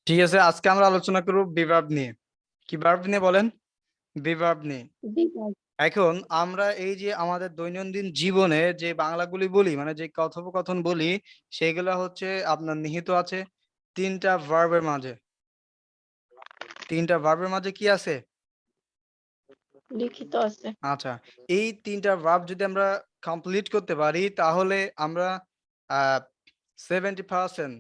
ঠিক আছে, আজকে আমরা আলোচনা করব বিভার্ব নিয়ে। কি ভার্ব নিয়ে বলেন? বিভার্ব নিয়ে। বিভাগ। এখন আমরা এই যে আমাদের দৈনন্দিন জীবনে যে বাংলাগুলি বলি, মানে যে কথোপকথন বলি, সেগুলা হচ্ছে আপনার নিহিত আছে তিনটা ভার্বের মাঝে। তিনটা ভার্বের মাঝে কি আছে? লিখিত আছে। আচ্ছা, এই তিনটা ভার্ব যদি আমরা কমপ্লিট করতে পারি তাহলে আমরা 70%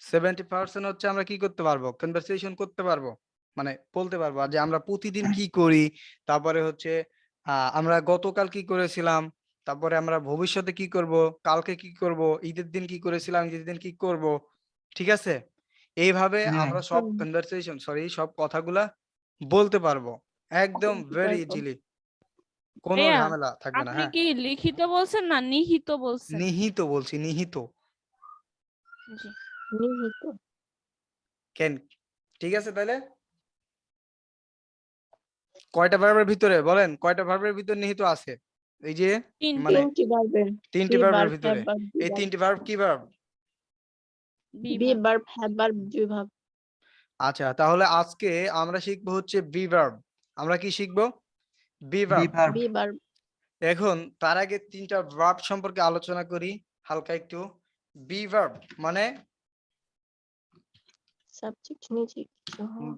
70% হচ্ছে আমরা কি করতে পারবো, কনভারসেশন করতে পারবো, মানে বলতে পারবো যে আমরা প্রতিদিন কি করি, তারপরে হচ্ছে আমরা গতকাল কি করেছিলাম, তারপরে আমরা ভবিষ্যতে কি করব, কালকে কি করব, ঈদের দিন কি করেছিলাম, ঈদের দিন কি করব। ঠিক আছে, এইভাবে জি ভাই। আমরা সব কনভারসেশন সব কথাগুলা বলতে পারবো একদম বলতে ভেরি পারবো। ইজিলি, কোনো ভাইয়া, ঝামেলা থাকবে না। আপনি হ্যাঁ, কি লিখিত বলছেন না নিহিত বলছেন? নিহিত বলছি, নিহিত। জি। নিহিত। কেন? ঠিক আছে, তাহলে কয়টা ভার্বের ভিতরে বলেন, কয়টা ভার্বের ভিতরে নিহিত আছে? এই যে তিনটি। মানে তিনটি ভার্বের। তিনটি বি ভার্বের ভার্ব, হ্যাভ ভিতরে। ভার্ব, বি এই ভার্ব। তিনটি ভার্ব কি ভার্ব? বি বিভাগ। ভার্ব, হ্যাভ ভার্ব, বিভাগ। আচ্ছা, তাহলে আজকে আমরা শিখবো হচ্ছে বি ভার্ব। আমরা কি শিখবো? Be verb. Be verb. Be verb. এখন তার আগে তিনটা ভার্ব সম্পর্কে আলোচনা করি হালকা একটু। বি ভার্ব মানে সাবজেক্ট নিজে কিছু হওয়া।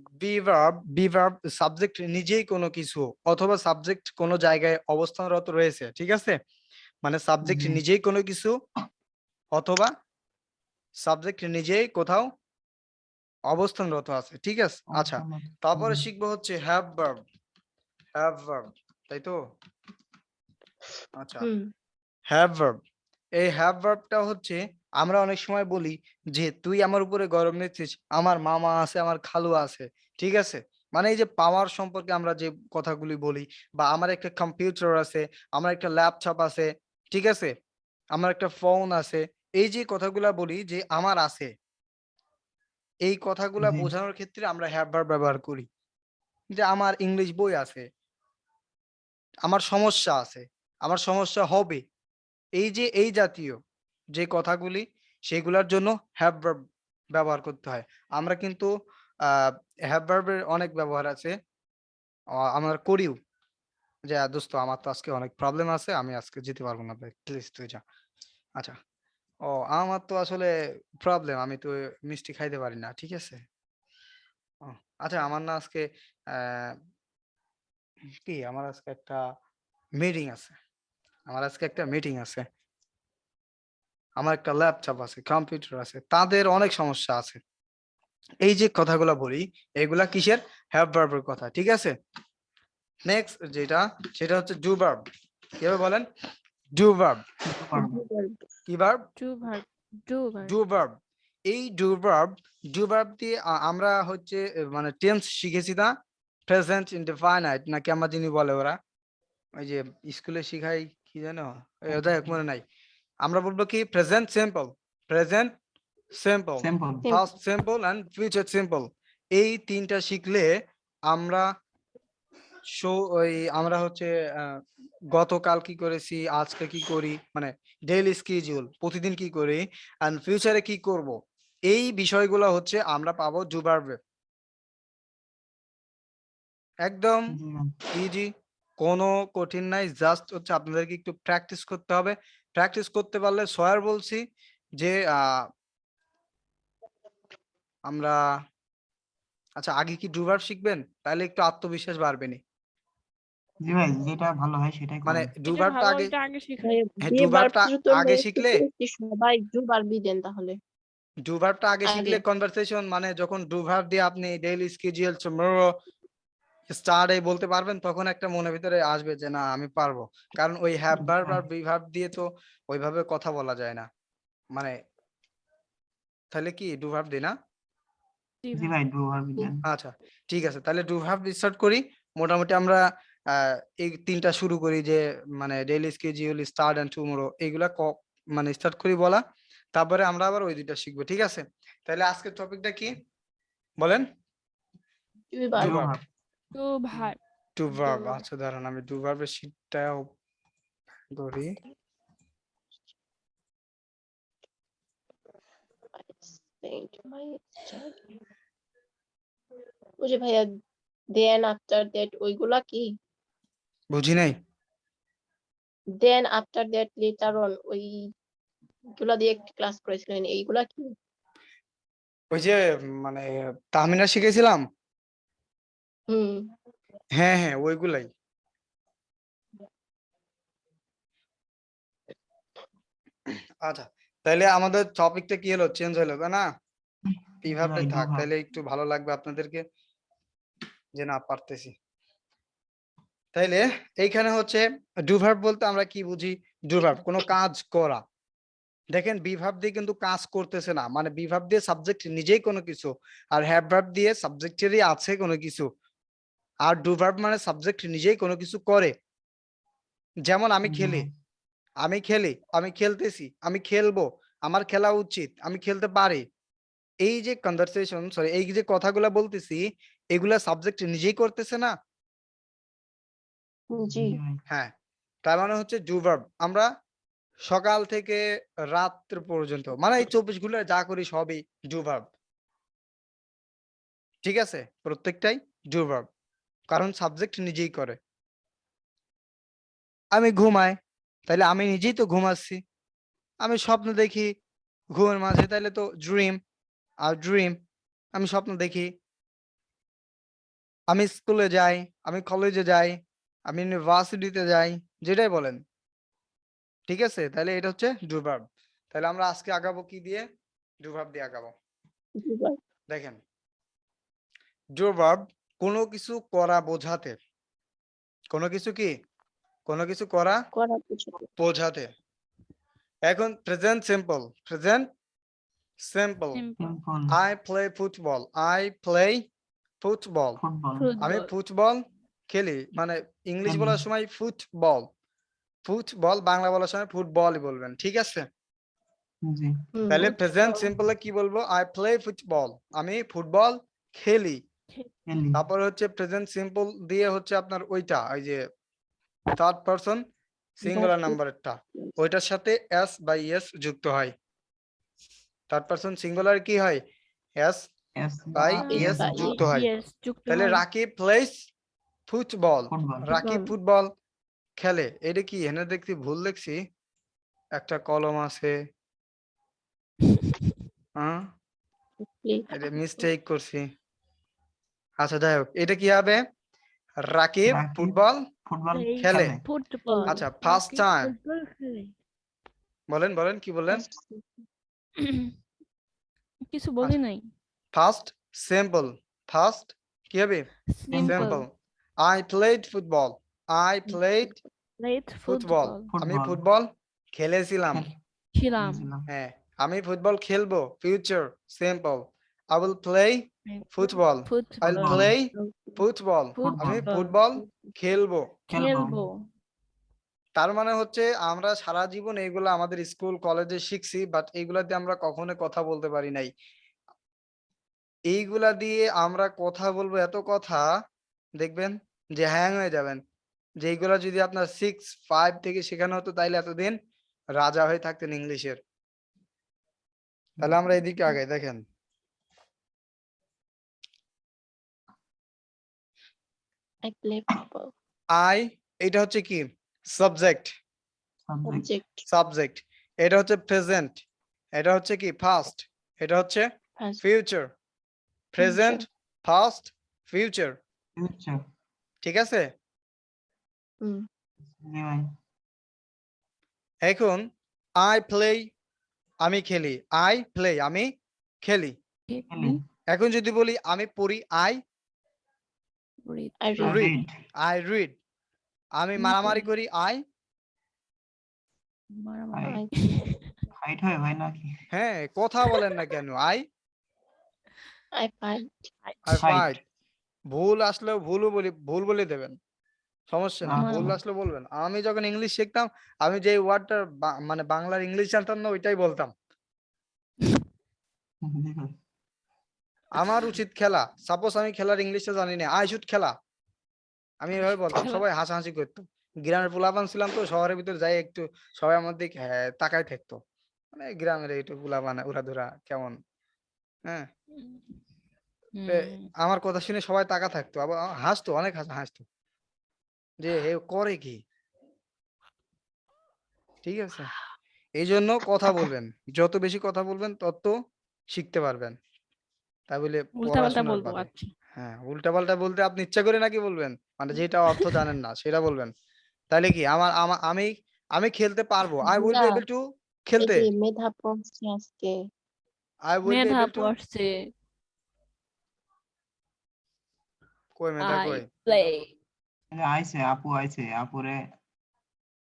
বি ভার্ব সাবজেক্ট নিজেই কোনো কিছু অথবা সাবজেক্ট কোনো জায়গায় অবস্থানরত রয়েছে। ঠিক আছে, মানে সাবজেক্ট জি। নিজেই কোনো কিছু অথবা সাবজেক্ট নিজেই কোথাও অবস্থানরত আছে। ঠিক আছে, আচ্ছা, তারপরে শিখবো হচ্ছে হ্যাভ ভার্ব। হ্যাভ ভার্ব, তাই তো? আচ্ছা, হুম। Have verb. এই হ্যাভ ভার্বটা হচ্ছে আমরা অনেক সময় বলি যে তুই আমার উপরে গরম নিচ্ছিস, আমার মামা আছে, আমার খালু আছে। ঠিক আছে, মানে এই যে পাওয়ার সম্পর্কে আমরা যে কথাগুলি বলি, বা আমার একটা কম্পিউটার আছে, আমার একটা ল্যাপটপ আছে। ঠিক আছে, আমার একটা ফোন আছে। এই যে কথাগুলা বলি যে আমার আছে, এই কথাগুলা জি। বোঝানোর ক্ষেত্রে আমরা হ্যাভ ভার্ব ব্যবহার করি। যে আমার ইংলিশ বই আছে, আমার সমস্যা আছে, আমার সমস্যা হবে। এই যে এই জাতীয় যে কথাগুলি, সেগুলোর জন্য হ্যাভ ভার্ব ব্যবহার করতে হয়। আমরা কিন্তু হ্যাভ ভার্বের অনেক ব্যবহার আছে, আমরা করিও। যে দোস্ত আমার তো আজকে অনেক প্রবলেম আছে, আমি আজকে যেতে পারবো না ভাই, প্লিজ তুই যা। আচ্ছা, ও আমার তো আসলে প্রবলেম, আমি তো মিষ্টি খাইতে পারি না। ঠিক আছে, ও আচ্ছা, আমার না আজকে আহ কি আমার আজকে একটা মিটিং আছে, আমার আজকে একটা মিটিং আছে, আমার একটা ল্যাপটপ আছে, কম্পিউটার আছে, তাদের অনেক সমস্যা আছে। এই যে কথাগুলা বলি, এগুলা কিসের? হ্যাভ ভার্বের কথা। ঠিক আছে, নেক্সট যেটা, সেটা হচ্ছে ডু ভার্ব। কিভাবে বলেন? Do verb. Do verb. কি verb? Do verb. Do verb. Do verb. এই ডু ভার্ব দিয়ে আমরা হচ্ছে মানে টেন্স শিখেছি না, প্রেজেন্ট ইনডেফিনাইট নাকি আমার যিনি বলে ওরা, ওই যে স্কুলে শিখাই কি জানো, যাই হোক মনে নাই। আমরা বলবো কি present simple, present simple, simple. Past simple and future simple. এই তিনটা শিখলে আমরা ওই আমরা হচ্ছে আহ, গতকাল কি করেছি, আজকে কি করি, মানে ডেইলি স্কেডিউল, প্রতিদিন কি করি, এন্ড ফিউচারে কি করব, এই বিষয়গুলো হচ্ছে আমরা পাবো ডু ভার্বে। একদম জি ভাই। ইজি, কোনো কঠিন নাই, জাস্ট হচ্ছে আপনাদেরকে একটু প্র্যাকটিস করতে হবে। প্র্যাকটিস করতে পারলে সয়ার বলছি যে আমরা, আচ্ছা আগে কি ডু ভার্ব শিখবেন, তাহলে একটু আত্মবিশ্বাস বাড়বে নি। জি ভাই, যেটা ভালো হয় সেটাই মানে করেন। ডু এটা ভার্বটা ভালো, আগে, এটা আগে শিখলে। হ্যাঁ বি ডু ভার্ব ভার্বটা জন্য আগে একটু শিখলে, বেশি সবাই ডু ভার্বই দেন তাহলে। ডু ভার্বটা আগে আগে। শিখলে কনভারসেশন, মানে যখন ডু ভার্ব দিয়ে আপনি ডেইলি স্কেডিউল টুমরো স্টার্ট এই বলতে পারবেন, তখন একটা মনের ভিতরে আসবে যে না আমি পারবো। কারণ ওই হ্যাভ জি ভার্ব ভাই। আর বি ভার্ব দিয়ে তো ওইভাবে কথা বলা যায় না, মানে তাহলে কি ডু ভার্ব দিই না? জি জি ভাই। ভাই, ডু ভার্ব দেন। আচ্ছা, ঠিক আছে, তাহলে ডু ভার্ব স্টার্ট করি। মোটামুটি আমরা এই তিনটা শুরু করি যে মানে daily schedule, start and tomorrow, এইগুলা মানে স্টার্ট করি বলা। তারপরে আমরা আবার ওই দুইটা শিখবো। ঠিক আছে, তাহলে আজকের টপিকটা কি বলেন? Do do verb. Do verb. Verb. Do verb. Do do verb, verb. আচ্ছা দাঁড়ান আমি ডু ভার্বের শীটটাও ধরি। I sent my study. ওই যে ভাইয়া দেন আফটার দ্যাট ওইগুলা কি? বুঝি নাই। Then after that later on ওইগুলা দিয়ে একটা ক্লাস করেছিলেন, এইগুলা কি? ওই যে মানে তাহমিনা শিখেছিলাম। হুম। হ্যাঁ হ্যাঁ, ওইগুলাই। আচ্ছা, তাহলে আমাদের টপিকটা কি হলো, চেঞ্জ হলো তাই না? জি এইভাবে ভাই, থাক, ডু ভার্ব। তাহলে একটু ভালো লাগবে আপনাদেরকে, যে না পারতেছি। তাইলে এইখানে হচ্ছে ডু ভার্ব বলতে আমরা কি বুঝি? ডু ভার্ব কোনো কাজ করা। দেখেন বি ভার্ব দিয়ে কিন্তু কাজ করতেছে না, মানে বি ভার্ব দিয়ে সাবজেক্ট নিজেই কোনো কিছু, আর হ্যাভ ভার্ব দিয়ে সাবজেক্টেরই আছে কোনো কিছু, আর ডু ভার্ব মানে সাবজেক্ট নিজেই কোনো কিছু করে। যেমন আমি জি খেলি, ভাই। আমি খেলি, আমি খেলতেছি, আমি খেলবো, আমার খেলা উচিত, আমি খেলতে পারি। এই যে কনভারসেশন, সরি, এই যে কথাগুলা বলতেছি, এগুলা সাবজেক্ট নিজেই করতেছে না? জি। জি ভাই। হ্যাঁ, তার মানে হচ্ছে ডু ভার্ব। আমরা সকাল থেকে রাত্র পর্যন্ত, মানে এই 24 ঘন্টা যা করি সবই ডু ভার্ব। ঠিক আছে, প্রত্যেকটাই ডু ভার্ব, কারণ সাবজেক্ট নিজেই করে। আমি ঘুমাই, তাহলে আমি নিজেই তো ঘুমাচ্ছি। আমি স্বপ্ন দেখি ঘুমের মাঝে, তাহলে তো ড্রিম, আর ড্রিম আমি স্বপ্ন দেখি। আমি স্কুলে যাই, আমি কলেজে যাই, আমি ইউনিভার্সিটিতে যাই, যেটাই বলেন। ঠিক আছে, তাহলে এটা হচ্ছে ডু ভার্ব। তাহলে আমরা আজকে আগাবো কি দিয়ে? ডু ভার্ব দিয়ে আগাবো। ডু ভার্ব দেখেন, ডু ভার্ব কোনো কিছু করা বোঝাতে, কোনো কিছু কি, কোনো কিছু করা করা বোঝাতে। বোঝাতে। এখন present simple, present simple. Simple. Simple. I play football, I play football, football. আমি ফুটবল। ফুটবল খেলি। মানে ইংলিশ খেলি। বলার সময় ফুটবল, ফুটবল, বাংলা বলার সময় ফুটবলই বলবেন। ঠিক আছে, জি। হুম। তাহলে প্রেজেন্ট ফুটবল। সিম্পলে কি বলবো? আই প্লে ফুটবল, আমি ফুটবল খেলি। খেলি। তারপর হচ্ছে প্রেজেন্ট সিম্পল দিয়ে হচ্ছে আপনার ওইটা, ওই যে থার্ড পারসন সিঙ্গুলার নাম্বারটা, ওইটার সাথে এস বাই এস যুক্ত হয়। থার্ড পারসন সিঙ্গুলার কি হয়? এস এস বাই বা এস এস by যুক্ত বা হয়। ইয়েস যুক্ত তাহলে হয়। Rakib plays football, football. Rakib football. Football খেলে। এটা কি এনে দেখছি ভুল দেখছি, একটা কলম আছে, হ্যাঁ, প্লে। এটা মিস্টেক করছি। আচ্ছা যাই হোক, এটা কি হবে? Rakib Rakib football football place খেলে। খেলে। ফুটবল। আচ্ছা, ফার্স্ট রাকিব টাইম, ফুটবল খেলে। বলেন বলেন কি বললেন? কিছু বলি নাই। ফার্স্ট সিম্পল, ফার্স্ট কি হবে? Simple. Simple. I played football, I played played football, football. আমি ফুটবল ফুটবল খেলেছিলাম। ছিলাম। খেলেছিলাম। হ্যাঁ, আমি ফুটবল খেলবো, future simple. I will play football, I will football. Football. Play football, আমি ফুটবল ফুটবল খেলবো। খেলবো। খেলবো। তার মানে হচ্ছে আমরা সারা জীবন এইগুলা আমাদের স্কুল কলেজে শিখছি, বাট এইগুলা দিয়ে আমরা কখনো কথা বলতে পারি নাই। এইগুলা দিয়ে আমরা কথা বলবো, এত কথা দেখবেন যে হ্যাং হয়ে যাবেন। যে এইগুলা যদি আপনার 6-5 থেকে শেখানো হতো, তাইলে এতদিন রাজা হয়ে থাকতেন ইংলিশের। তাহলে আমরা এদিকে আগাই, দেখেন I play football. আই, এটা হচ্ছে কি? Subject, subject. Subject. সাবজেক্ট। এটা হচ্ছে প্রেজেন্ট, এটা হচ্ছে কি? পাস্ট, এটা হচ্ছে Past. Future. Present, past, future. Future. ঠিক আছে, হুম। জি ভাই। এখন আই প্লে, আমি খেলি, আই প্লে, আমি খেলি। খেলি। এখন যদি বলি আমি পড়ি, I I read. read, read. I read। আমি মারামারি করি, আই, মারামারি। I ফাইট হয় ভাই নাকি? হ্যাঁ কথা বলেন না কেন, I fight. I fight. Fight. ভুল আসলেও ভুলও বলি, ভুল বলে দেবেন, সমস্যা নেই, ভুল আচ্ছা। আসলে বলবেন। আমি যখন ইংলিশ শিখতাম, আমি যে ওয়ার্ডটা মানে বাংলার ইংলিশ জানতাম না, ওইটাই বলতাম। জি ভাই। আমার উচিত খেলা, সাপোজ আমি খেলার ইংলিশটা জানি না, আই শুড খেলা, আমি এভাবে বলতাম, সবাই হাসাহাসি করতো। গ্রামের পোলাপান ছিলাম তো, শহরের ভিতর যাই একটু সবাই আমার দিকে তাকায় থাকতো, মানে গ্রামের একটু পোলাপান উড়াধুরা কেমন, হ্যাঁ। আমার কথা শুনে সবাই তাকা থাকতো, আবার হাসতো, অনেক হাসতো যে এ করে কি। ঠিক আছে, এই জন্য কথা বলবেন, যত বেশি কথা বলবেন তত শিখতে পারবেন। তাই বলে উল্টাপাল্টা পড়াশোনার বলবো, বাদে। আচ্ছা। হ্যাঁ, উল্টাপাল্টা বলতে আপনি ইচ্ছা করে নাকি বলবেন, মানে যেটা অর্থ জানেন না সেটা বলবেন। তাহলে কি আমি আমি খেলতে পারবো, আই উইল বি না, এবল টু এই খেলতে, যে মেধা পড়ছে আজকে। I will be Medha able to. পড়ছে। কই মেধা আই কই? প্লে। এই যে আইছে, আপু আইছে, আপুরে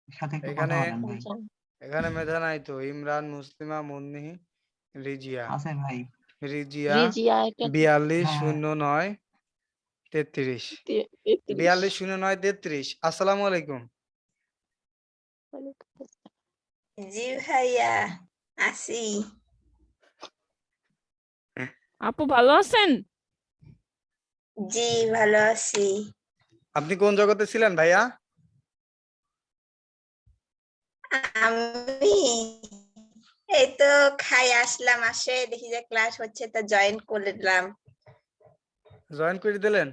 সাথে একটু কথা এখানে বলেন ভাই। আচ্ছা, এখানে মেধা নাই তো, ইমরান, মুসলিমা, মুন্নি, রিজিয়া। আছে ভাই। রিজিয়া রিজিয়া এটা 4209 33, 33। 4209 33। আসসালামু আলাইকুম। জি ভাইয়া, আছি। আপু ভালো আছেন? জি ভালো আছি। আপনি কোন জগতে ছিলেন ভাইয়া? আমি এই তো খাই আসলাম, আসে দেখি যে ক্লাস হচ্ছে তো জয়েন করলাম। জয়েন করে দিলেন?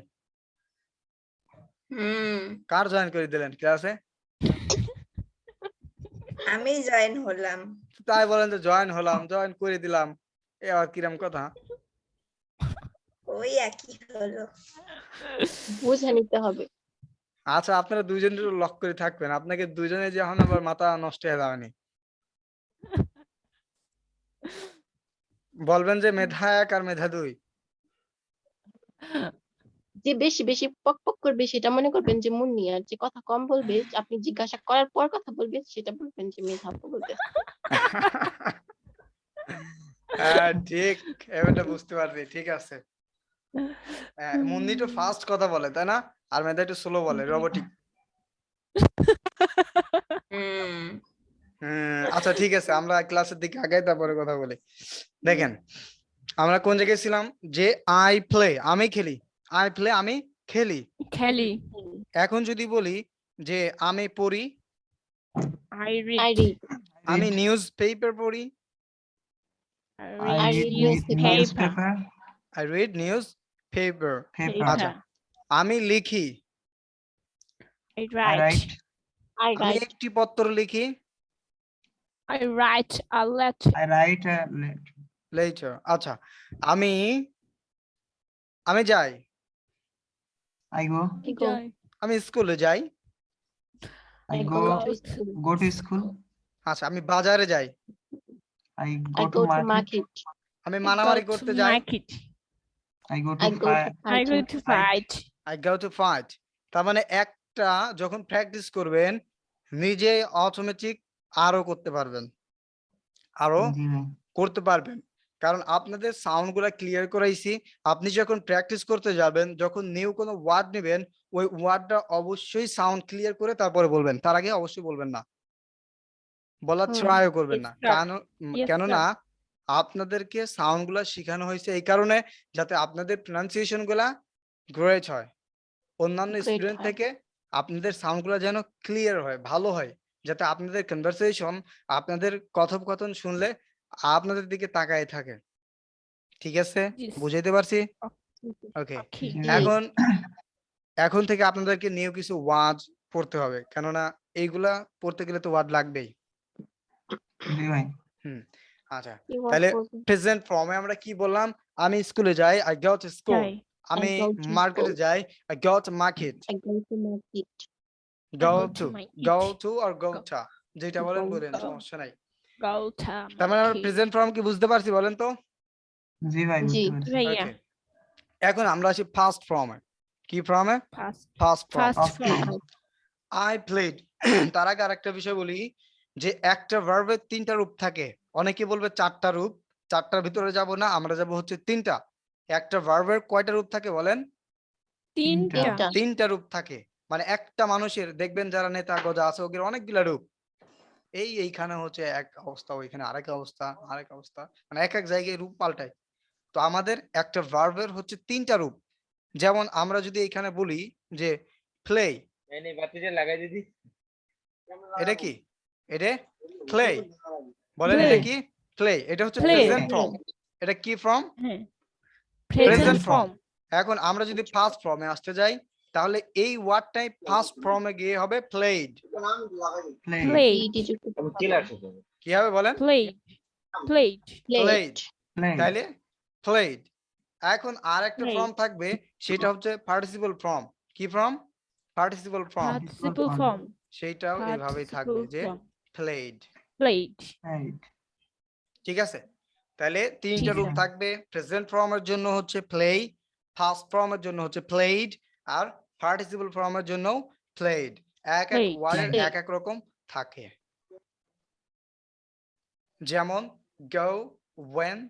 কার জয়েন করে দিলেন ক্লাসে? আমি জয়েন হলাম। তাই বলেন যে জয়েন হলাম, জয়েন করে দিলাম, এ আর কিরম কথা? ওই একই হলো। বুঝে নিতে হবে। আচ্ছা, আপনারা দুইজনের লক করে থাকবেন, আপনাকে দুইজনে যে এখন আবার মাথা নষ্ট হয়ে যাবেনি। বলবেন যে মেধা 1 আর মেধা 2। যে বেশি বেশি পক পক করবে সেটা মনে করবেন যে মুন্নি, আর যে কথা কম বলবে, আপনি জিজ্ঞাসা করার পর কথা বলবে, সেটা বলবেন যে মেধা আপু বলতেছে। হ্যাঁ ঠিক, এবারটা বুঝতে পারছি, ঠিক আছে। মুন্নি তো ফাস্ট কথা বলে তাই না, আর মেধা একটু স্লো বলে, রোবটিক। আচ্ছা ঠিক আছে, আমরা ক্লাসের দিকে আগাই, তারপরে কথা বলি। দেখেন আমরা কোন জায়গায় ছিলাম, যে আই প্লে আমি খেলি, আই প্লে আমি খেলি। খেলি। এখন যদি বলি যে আমি পড়ি, আই I রিড। read. আমি Read. নিউজ পেপার পড়ি, I I read read newspaper. newspaper. I read news paper. Paper. আচ্ছা, আমি লিখি, I I right. write. I আমি write. একটি পত্র লিখি, I write a letter. I write a letter. আচ্ছা, আমি আমি যাই, I go. I go. আমি স্কুলে যাই। I I go go to school. go to school. আচ্ছা, আমি বাজারে যাই, I I go to go to market. market. আমি মারামারি করতে যাই, market. I go to I go to I go fighting. To fight. I go to fight. তার মানে একটা যখন প্র্যাকটিস করবেন, নিজে অটোমেটিক আরো করতে পারবেন, আরো জি ভাই। করতে পারবেন। কারণ আপনাদের সাউন্ড গুলা ক্লিয়ার করাইছি, আপনি যখন প্র্যাকটিস করতে যাবেন, যখন নিউ কোনো ওয়ার্ড নেবেন, ওই ওয়ার্ডটা অবশ্যই সাউন্ড ক্লিয়ার করে তারপরে বলবেন, তার আগে অবশ্যই বলবেন না, বলার হুম, ট্রাইও করবেন না। Yes, sir. Yes, কেননা আপনাদেরকে সাউন্ড গুলা শেখানো হয়েছে এই কারণে, যাতে আপনাদের প্রনাউন্সিয়েশন গুলা গ্রেট হয়, অন্যান্য great স্টুডেন্ট হয়। থেকে আপনাদের সাউন্ড গুলা যেন ক্লিয়ার হয়, ভালো হয়, যাতে আপনাদের কনভারসেশন, আপনাদের কথোপকথন শুনলে আপনাদের দিকে তাকায় থাকে। ঠিক আছে, Yes. বুঝাইতে পারছি? ওকে, Okay. জি। জি, এখন এখন থেকে আপনাদেরকে নিউ কিছু ওয়ার্ড পড়তে হবে, কেননা এইগুলা পড়তে গেলে তো ওয়ার্ড লাগবেই। জি ভাই। আচ্ছা, কি word তাহলে বলবো? প্রেজেন্ট ফর্মে আমরা কি বললাম, আমি স্কুলে যাই, আই গো টু স্কুল, যাই। আমি I go to মার্কেটে school. যাই, I go to market, I go to market. Go go to to my go eat. To আর গো Go. টা, যেটা বলেন Go বলেন, to. সমস্যা নাই। Go to তার মানে আমরা market. প্রেজেন্ট ফর্ম কি বুঝতে পারছি বলেন তো? জি ভাই, জি। বুঝতে পারছি। ভাইয়া। ওকে, এখন আমরা আসি ফার্স্ট ফর্মে। কি ফর্মে? Past. First form. Past Past form. form. I played. তার আগে আরেকটা বিষয় বলি, যে একটা ভার্বের 3টা রূপ থাকে, অনেকে বলবে 4টা রূপ, 4টার ভিতরে যাব না, আমরা যাব হচ্ছে 3টা। একটা ভার্বের কয়টা রূপ থাকে বলেন? তিনটা। তিনটা। 3টা রূপ থাকে, মানে একটা মানুষের দেখবেন যারা নেতা গজা আছে ওদের অনেকগুলা রূপ, এইখানে হচ্ছে এক অবস্থা, ওইখানে আরেক অবস্থা, আরেক অবস্থা, মানে এক এক জায়গায় রূপ পাল্টায়। তো আমাদের একটা ভার্বের হচ্ছে 3টা রূপ। যেমন আমরা যদি এখানে বলি যে প্লে, এটা কি? এটা প্লে, বলেন Play. এটা কি? প্লে, এটা হচ্ছে Play. Present form. এটা কি ফর্ম? হ্যাঁ। Present form. এখন আমরা যদি ফার্স্ট ফর্মে আসতে যাই তাহলে এই ওয়ার্ডটাই ফার্স্ট ফর্মে গিয়ে হবে প্লেড। Play. Played. ED যুক্ত করতে হবে। কি হবে বলেন? Played. Played. Played. Play. তাহলে প্লেড। এখন আর একটা Played. ফর্ম থাকবে, সেটা হচ্ছে পার্টিসিপল ফর্ম। কি form? Participle form. Participle form. form. সেইটাও এইভাবেই থাকবে Participle যে form. প্লেড। Played. Played. ঠিক আছে, তাহলে তিনটা জি রূপ স্যার। থাকবে। প্রেজেন্ট ফর্মের জন্য হচ্ছে প্লে, ফার্স্ট ফর্মের জন্য হচ্ছে প্লেড, আর পার্টিসিপল ফর্মের জন্য প্লেড। এক এক Played. ওয়ার্ডের Played. এক এক রকম থাকে। যেমন go, when,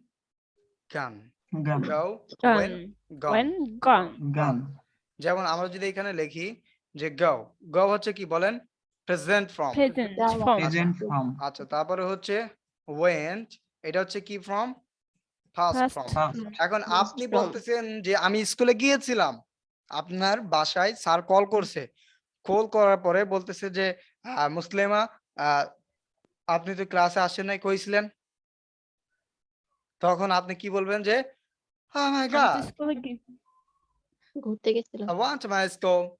gone, Gun. go, when, Gone. gone। When gone. Gun. যেমন আমরা যদি এখানে লিখি যে go, go হচ্ছে কি বলেন? Present form. Present যাওয়া। form. Present form. আচ্ছা, তারপরে হচ্ছে went, এটা হচ্ছে কি form? First Past form. Past. form. এখন Past আপনি form. বলতেছেন যে আমি স্কুলে গিয়েছিলাম, আপনার বাসায় স্যার কল করছে, কল করার পরে বলতেছে যে মুসলিমা আপনি তো ক্লাসে আসেন নাই, কইছিলেন? তখন আপনি কি বলবেন যে oh my আমি তো god, স্কুলে গিয়ে- ঘুরতে গেছিলাম। I want to my school,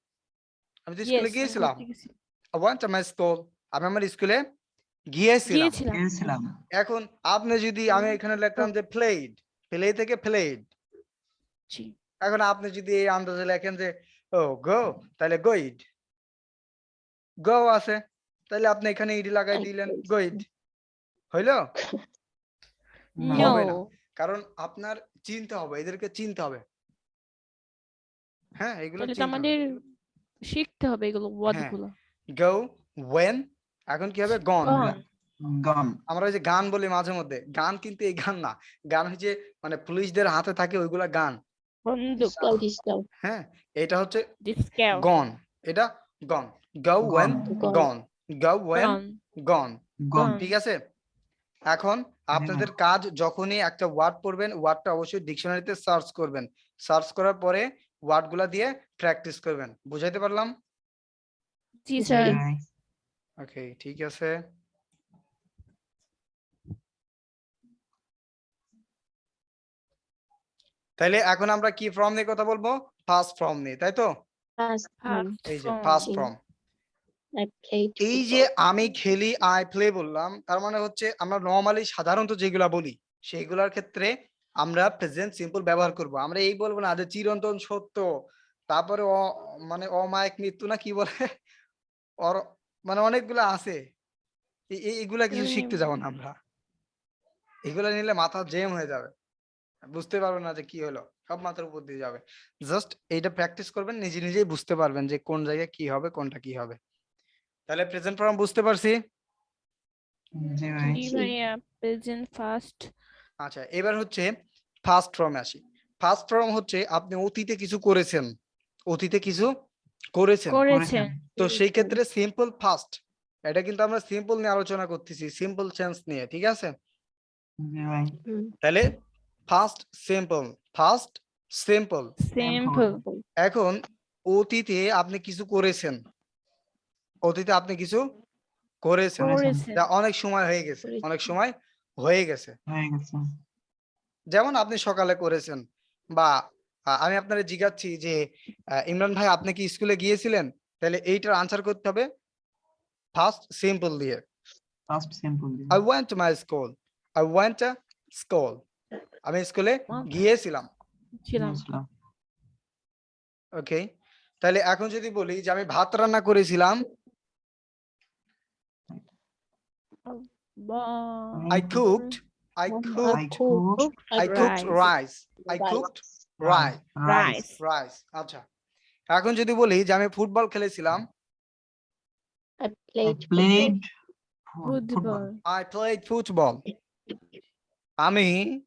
আমি তো স্কুলে Yes, গিয়েছিলাম, ঘুরতে গেছি। I want to my school, আমি আমার স্কুলে গিয়েছিলাম। গিয়েছিলাম। গিয়েছিলাম। এখন আপনি যদি, আমি এখানে লিখলাম যে played, প্লে থেকে played, জি। এখন আপনি যদি এই আন্দাজে লেখেন যে ও গো, তাহলে গোইড, গো আছে, তাহলে আপনি এখানে ইডি লাগাই দিলেন, গোইড হইলো? না। No. হবে না, কারণ আপনার চিনতে হবে, এদেরকে চিনতে হবে। হ্যাঁ, এগুলো তাহলে তো চিনতে হবে। আমাদের শিখতে হবে এগুলো ওয়ার্ড হ্যাঁ। গুলো। গো, ওয়েন, এখন কি হবে? গন। Gone. Gone. আমরা ওই যে গান বলি মাঝে মধ্যে, গান কিন্তু এই গান না, গান হচ্ছে মানে পুলিশদের হাতে থাকে ওইগুলা গান। বন্দুক। Pistol, pistol. হ্যাঁ, এটা হচ্ছে Discount. গন, এটা gone. Go went, Gone. Gone, go went, Gone. Gone. Gone. ঠিক আছে, এখন আপনাদের কাজ যখনই একটা ওয়ার্ড পড়বেন, ওয়ার্ডটা অবশ্যই ডিকশনারিতে সার্চ করবেন, সার্চ করার পরে ওয়ার্ডগুলা দিয়ে প্র্যাকটিস করবেন। বুঝাইতে পারলাম? জি জি। স্যার। Okay. ওকে, ঠিক আছে। তাহলে এখন আমরা কি ফর্ম নিয়ে কথা বলবো? ফার্স্ট ফর্ম নিয়ে, তাই তো? Past form. Past এই যে form. First G. Form. I played এই যে football. আমি খেলি, আই প্লে বললাম, তার মানে হচ্ছে আমরা নরমালি সাধারণত যেগুলা বলি সেইগুলোর ক্ষেত্রে আমরা প্রেজেন্ট সিম্পল ব্যবহার করব। আমরা এই বলবো না যে চিরন্তন সত্য, তারপরে মানে অমায়িক মৃত্যু না কি বলে মানে অনেকগুলা আছে, এইগুলা কিছু শিখতে যাবো না আমরা, এগুলা নিলে মাথা জ্যাম হয়ে যাবে, বুঝতে পারবেন না যে কি হলো, সব মাথার উপর দিয়ে যাবে। জাস্ট এইটা প্র্যাকটিস করবেন, নিজে নিজেই বুঝতে পারবেন যে কোন জায়গায় কি হবে, কোনটা কি হবে। তাহলে প্রেজেন্ট ফর্ম বুঝতে পারছি। জি ভাই। জি ভাইয়া। Present fast. আচ্ছা, এবার হচ্ছে ফার্স্ট ফর্মে আসি। ফার্স্ট ফর্ম হচ্ছে আপনি অতীতে কিছু করেছেন, অতীতে কিছু করেছেন, করেছেন। তো সেই ক্ষেত্রে সিম্পল ফার্স্ট, এটা কিন্তু আমরা সিম্পল নিয়ে আলোচনা করতেছি, সিম্পল চেঞ্জ নিয়ে, ঠিক আছে? জি ভাই। হুম। তাহলে first simple, first simple. Simple. এখন অতীতে আপনি কিছু করেছেন, অতীতে আপনি কিছু করেছেন, করেছেন। যা অনেক সময় হয়ে গেছে, অনেক সময় হয়ে গেছে। হয়ে গেছে। যেমন আপনি সকালে করেছেন, বা আমি আপনারে জিজ্ঞাসছি যে ইমরান ভাই আপনি কি স্কুলে গিয়েছিলেন, তাহলে এইটার আনসার করতে হবে ফার্স্ট সিম্পল দিয়ে। Past simple. I went to my school, I went to school, আমি স্কুলে গিয়েছিলাম। ছিলাম। গিয়েছিলাম। ওকে, তাহলে এখন যদি বলি যে আমি ভাত রান্না করেছিলাম, I cooked, I I cooked, cooked I cooked rice, I cooked rice, Rice. rice। আচ্ছা, এখন যদি বলি যে আমি ফুটবল খেলেছিলাম, I I played played Football. I played football, আমি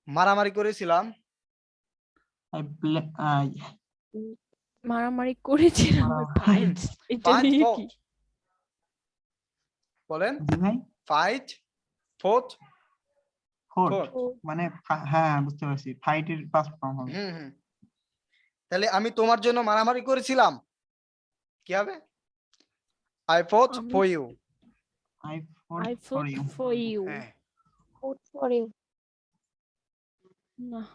মারামারি করেছিলাম, I play মারামারি করেছিলাম। Fight. এটা fight, দিয়ে fought, কি? বলেন, জি ভাই। fight, fought, Fought fought। মানে হ্যাঁ বুঝতে পারছি, ফাইট এর পাস্ট ফর্ম হবে। তাহলে আমি তোমার জন্য মারামারি করেছিলাম, কি হবে? I fought আমি- for you। I fought I for fought you. for you. হ্যাঁ, food for you. না।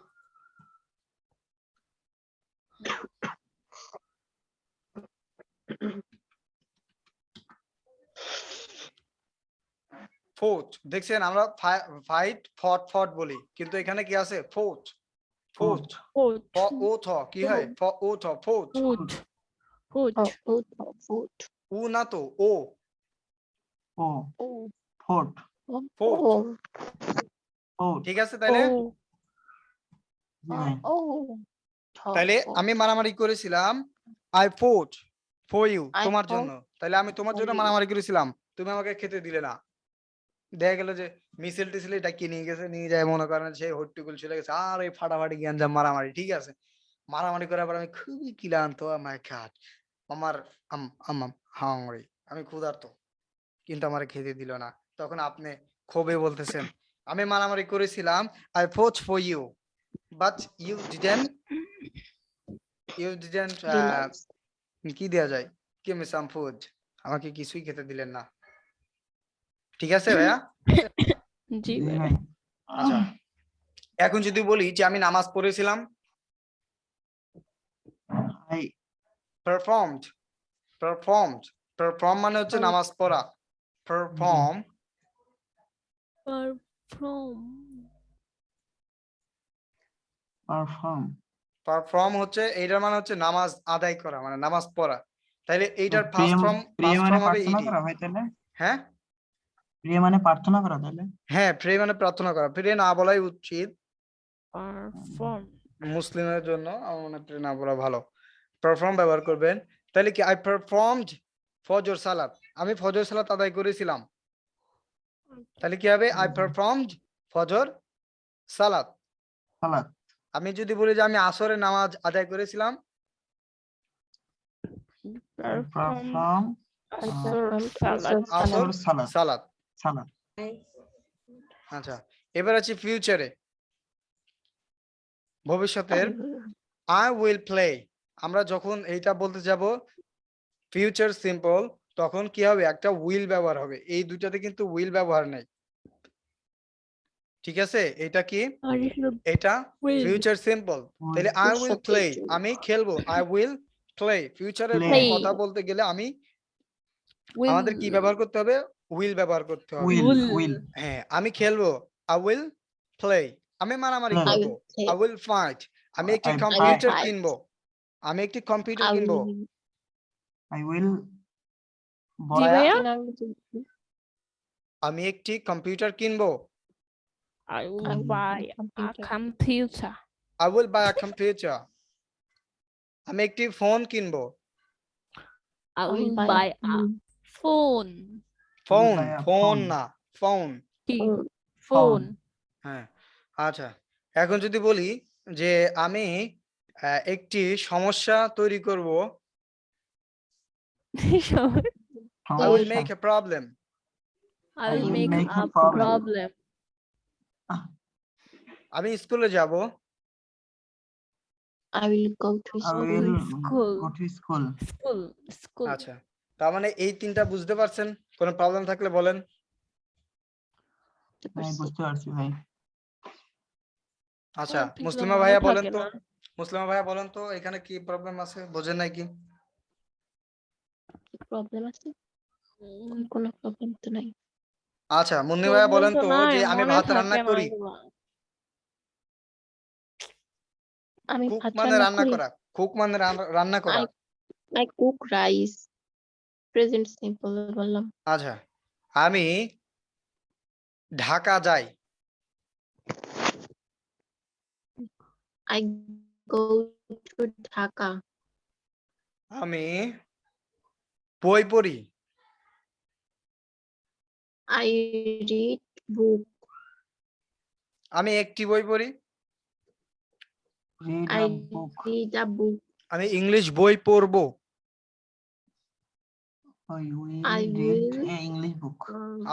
ফোর্ট দেখছেন আমরা ফাইট ফট বলি কিন্তু এখানে কি আছে ফোর্ট ফোর্ট Foot. ফ ও থ কি হয় ফ ও থ ফোর্ট Foot. Foot. foot. উ না তো ও ও Oh. Fort Foot. Oh. Fort ঠিক আছে তাইলে Oh. জি ভাই Oh. তাইলে আমি মারামারি করেছিলাম I fought for you I তোমার fought জন্য তাইলে আমি তোমার for জন্য you. মারামারি করেছিলাম তুমি আমাকে খেতে দিলে না দেখা গেল যে মিছিল টিছিল এটা কি নিয়ে গেছে নিয়ে যায় মনে করেন সেই হট্টগোল চলে গেছে আর এই ফাটাফাটি গ্যাঞ্জাম মারামারি ঠিক আছে মারামারি করার পর আমি খুবই ক্লান্ত আমার খাট আমার হাংরি আমি ক্ষুধার্ত কিন্তু আমার খেতে দিল না তখন আপনি ক্ষোভে বলতেছেন আমি মারামারি করেছিলাম I fought for you but you didn't Realize. কি দেয়া যায় give me some food আমাকে কিছুই খেতে দিলেন না ঠিক আছে ভাইয়া জি জি ভাই। ভাই আচ্ছা এখন যদি বলি যে আমি নামাজ পড়েছিলাম আই performed perform মানে হচ্ছে নামাজ পড়া perform Perform. পারফর্ম হচ্ছে এইটার মানে হচ্ছে নামাজ আদায় করা মানে নামাজ পড়া তাইলে এইটার প্রিয় প্রিয় ফার্স্ট মানে ফর্ম হবে প্রার্থনা ইডি করা ভাই তাহলে হ্যাঁ প্রিয় মানে প্রার্থনা করা তাহলে হ্যাঁ প্রে মানে প্রার্থনা করা প্রে না বলাই উচিত Perform. মুসলিমের জন্য আমার মনে হয় প্রে না বলা ভালো পারফর্ম ব্যবহার করবেন তাহলে কি আই পারফর্মড ফজর সালাত আমি ফজর সালাত আদায় করেছিলাম তাহলে কি হবে আই পারফর্মড ফজর সালাত সালাত আমি যদি বলি যে আমি আসরের নামাজ আদায় করেছিলাম Perform. Perform Asr Asr Salat. আসর সালাত সালাত সালাত আচ্ছা এবার আছে ফিউচারে ভবিষ্যতের আই উইল প্লে আমরা যখন এইটা বলতে যাব ফিউচার সিম্পল তখন কি হবে একটা উইল ব্যবহার হবে এই দুইটাতে কিন্তু উইল ব্যবহার নাই ঠিক আছে এটা কি এটা Will. ফিউচার সিম্পল তাহলে I will Future play tense. আমি খেলবো আই উইল প্লে ফিউচারের Play. কথা বলতে গেলে আমি Will. আমাদের কি ব্যবহার করতে হবে উইল ব্যবহার করতে হবে উইল Will. উইল হ্যাঁ আমি খেলবো আই উইল প্লে আমি মারামারি Play. I করবো will play. I will fight আমি একটি I কম্পিউটার fight. কিনবো আমি একটি কম্পিউটার I কিনবো will আই উইল জি ভাইয়া? আমি একটি কম্পিউটার কিনবো I will will buy buy a a computer. computer. I will buy a computer আমি একটি ফোন কিনবো I will will buy a buy a phone. Phone buy a phone phone. না phone phone. Phone. হ্যাঁ আচ্ছা এখন যদি বলি যে আমি একটি সমস্যা তৈরি করব I will সমস্যা make a problem I will will make make a a problem. problem. আমি স্কুলে যাব I will go to I school. will School. go to school School. আচ্ছা তার মানে এই তিনটা বুঝতে পারছেন কোনো প্রবলেম থাকলে বলেন আমি বুঝতে পারছি ভাই আচ্ছা ঠিক মুসলিমা মনে ভাইয়া বলেন থাকে তো না। মুসলিমা ভাইয়া বলেন তো এখানে কি প্রবলেম আছে বোঝেন নাকি প্রবলেম আছে কোনো প্রবলেম তো নাই আচ্ছা মুন্নি ভাইয়া Problem বলেন তো তো নাই, যে আমি মনে ভাত থাকে রান্না না করি এগুলা। আমি কুক ভাত মানে রান্না রান্না করি করা কুক মানে রান্না করা I cook rice present simple বললাম আচ্ছা আমি ঢাকা যাই I go to Dhaka আমি বই পড়ি I read book আমি একটি বই পড়ি read I a book read a book আমি ইংলিশ বই পড়বো I will I read will a English book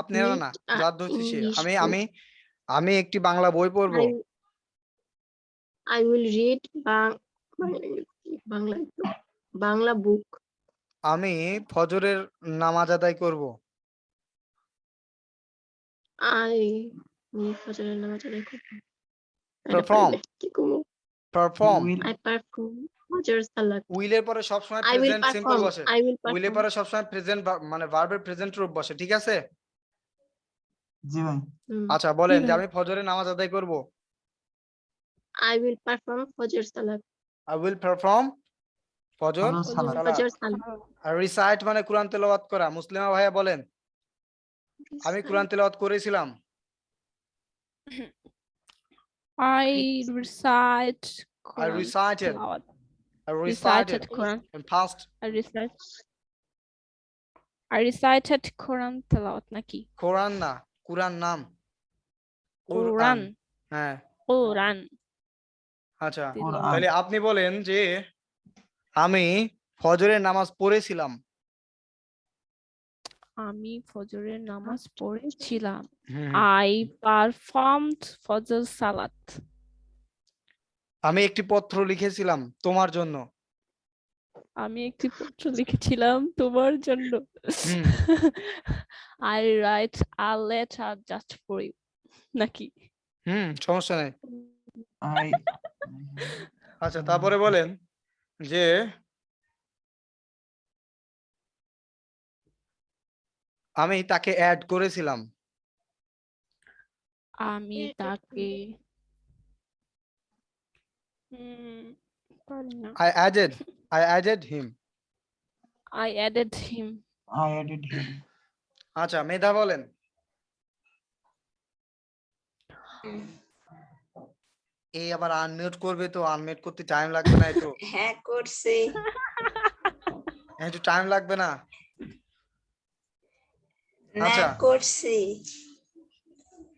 আপনারা read না a যার ধরছি সে English আমি book. আমি আমি একটি বাংলা বই পড়বো I will read Bangla book আমি ফজরের নামাজ আদায় করব ফজরের নামাজ আদায় করব Perform. কি করব পারফর্ম will I perform ফজর সালাত। উইলের পরে সবসময় I will present simple perform. বসে। I will উইলের perform. পরে সবসময় প্রেজেন্ট মানে ভার্বের প্রেজেন্ট রূপ বসে, ঠিক আছে? জি ভাই। আচ্ছা বলেন যে ভাই। আমি ফজরের নামাজ আদায় করব। I will perform ফজর সালাত। আই উইল পারফর্ম ফজর ফজর সালাত। সালাত। ফজর সালাত। আর রিসাইট মানে কোরআন তেলাওয়াত করা। মুসলিমা ভাইয়া বলেন আমি কোরআন তেলাওয়াত করেছিলাম। I recite I Quran recited. tilawat. I Recited recited Quran. in past. I recited Quran tilawat নাকি? কোরআন না, কুরআন নাম। Quran. হ্যাঁ Quran. আচ্ছা তিলাওয়াত। তাহলে আপনি বলেন যে আমি ফজরের নামাজ পড়েছিলাম। আমি ফজরের নামাজ পড়েছিলাম। হুম, I performed ফজর সালাত। আমি একটি পত্র লিখেছিলাম তোমার জন্য। আমি একটি পত্র লিখেছিলাম তোমার জন্য। হুম। I write a letter just for you নাকি? সমস্যা নেই। I আচ্ছা তারপরে বলেন যে আমি তাকে অ্যাড করেছিলাম। আমি তাকে পারি না। I added him. I added him. I added him. আচ্ছা মেধা বলেন। এই আবার আনমিউট করবে তো, আনমিউট করতে টাইম লাগবে না একটু? হ্যাঁ করছি। একটু টাইম লাগবে না? না আচ্ছা করছি।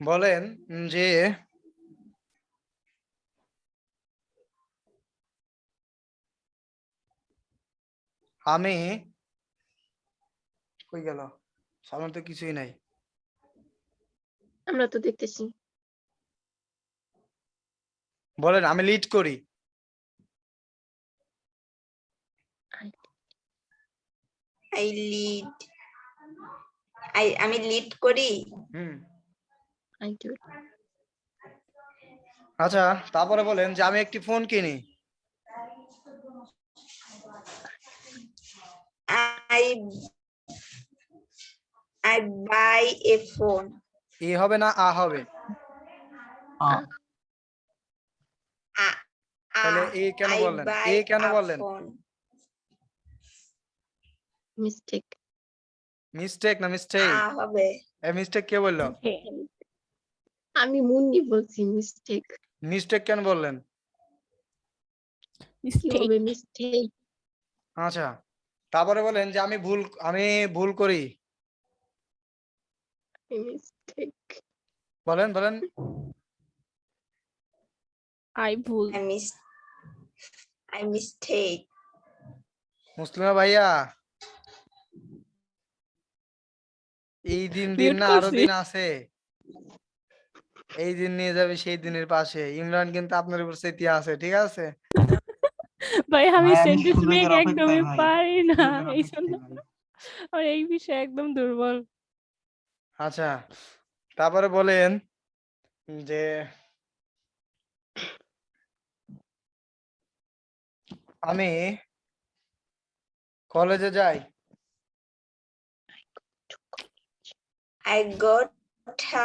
বলেন যে আমি কই গেল? সামনে তো কিছুই নাই। আমরা তো দেখতেছি। বলেন আমি লিড করি। I lead. আমি লিড করি। I do. আচ্ছা তারপরে বলেন যে আমি একটি ফোন কিনি। I buy a phone. এ হবে না আ হবে? তাহলে এ কেন I বললেন? buy এ কেন a বললেন? phone. Mistake. মিস্টেক না মিস্টেক? হবে। এই মিস্টেক কে বললো? আমি মুন্নি বলছি মিস্টেক। মিস্টেক কেন বললেন? কি হবে মিস্টেক? আচ্ছা তারপরে বলেন যে আমি ভুল করি। মিস্টেক। বলেন I ভুল। I mistake. মুসলিমা ভাইয়া এই দিন মিউট না আরো করছি। দিন আছে। এই দিন নিয়ে যাবে সেই দিনের পাশে। ইমরান কিন্তু আপনার উপর সেতিয়া আছে, ঠিক আছে? ভাই আমি ভাই আমি সেন্টেন্স মেক সুযোগের একদমই অপেক্ষায় ভাই। পারি না সুযোগের এই অপেক্ষায় জন্য ভাই। আর এই বিষয়ে একদম দুর্বল। আচ্ছা তারপরে বলেন যে আমি কলেজে যাই। I go to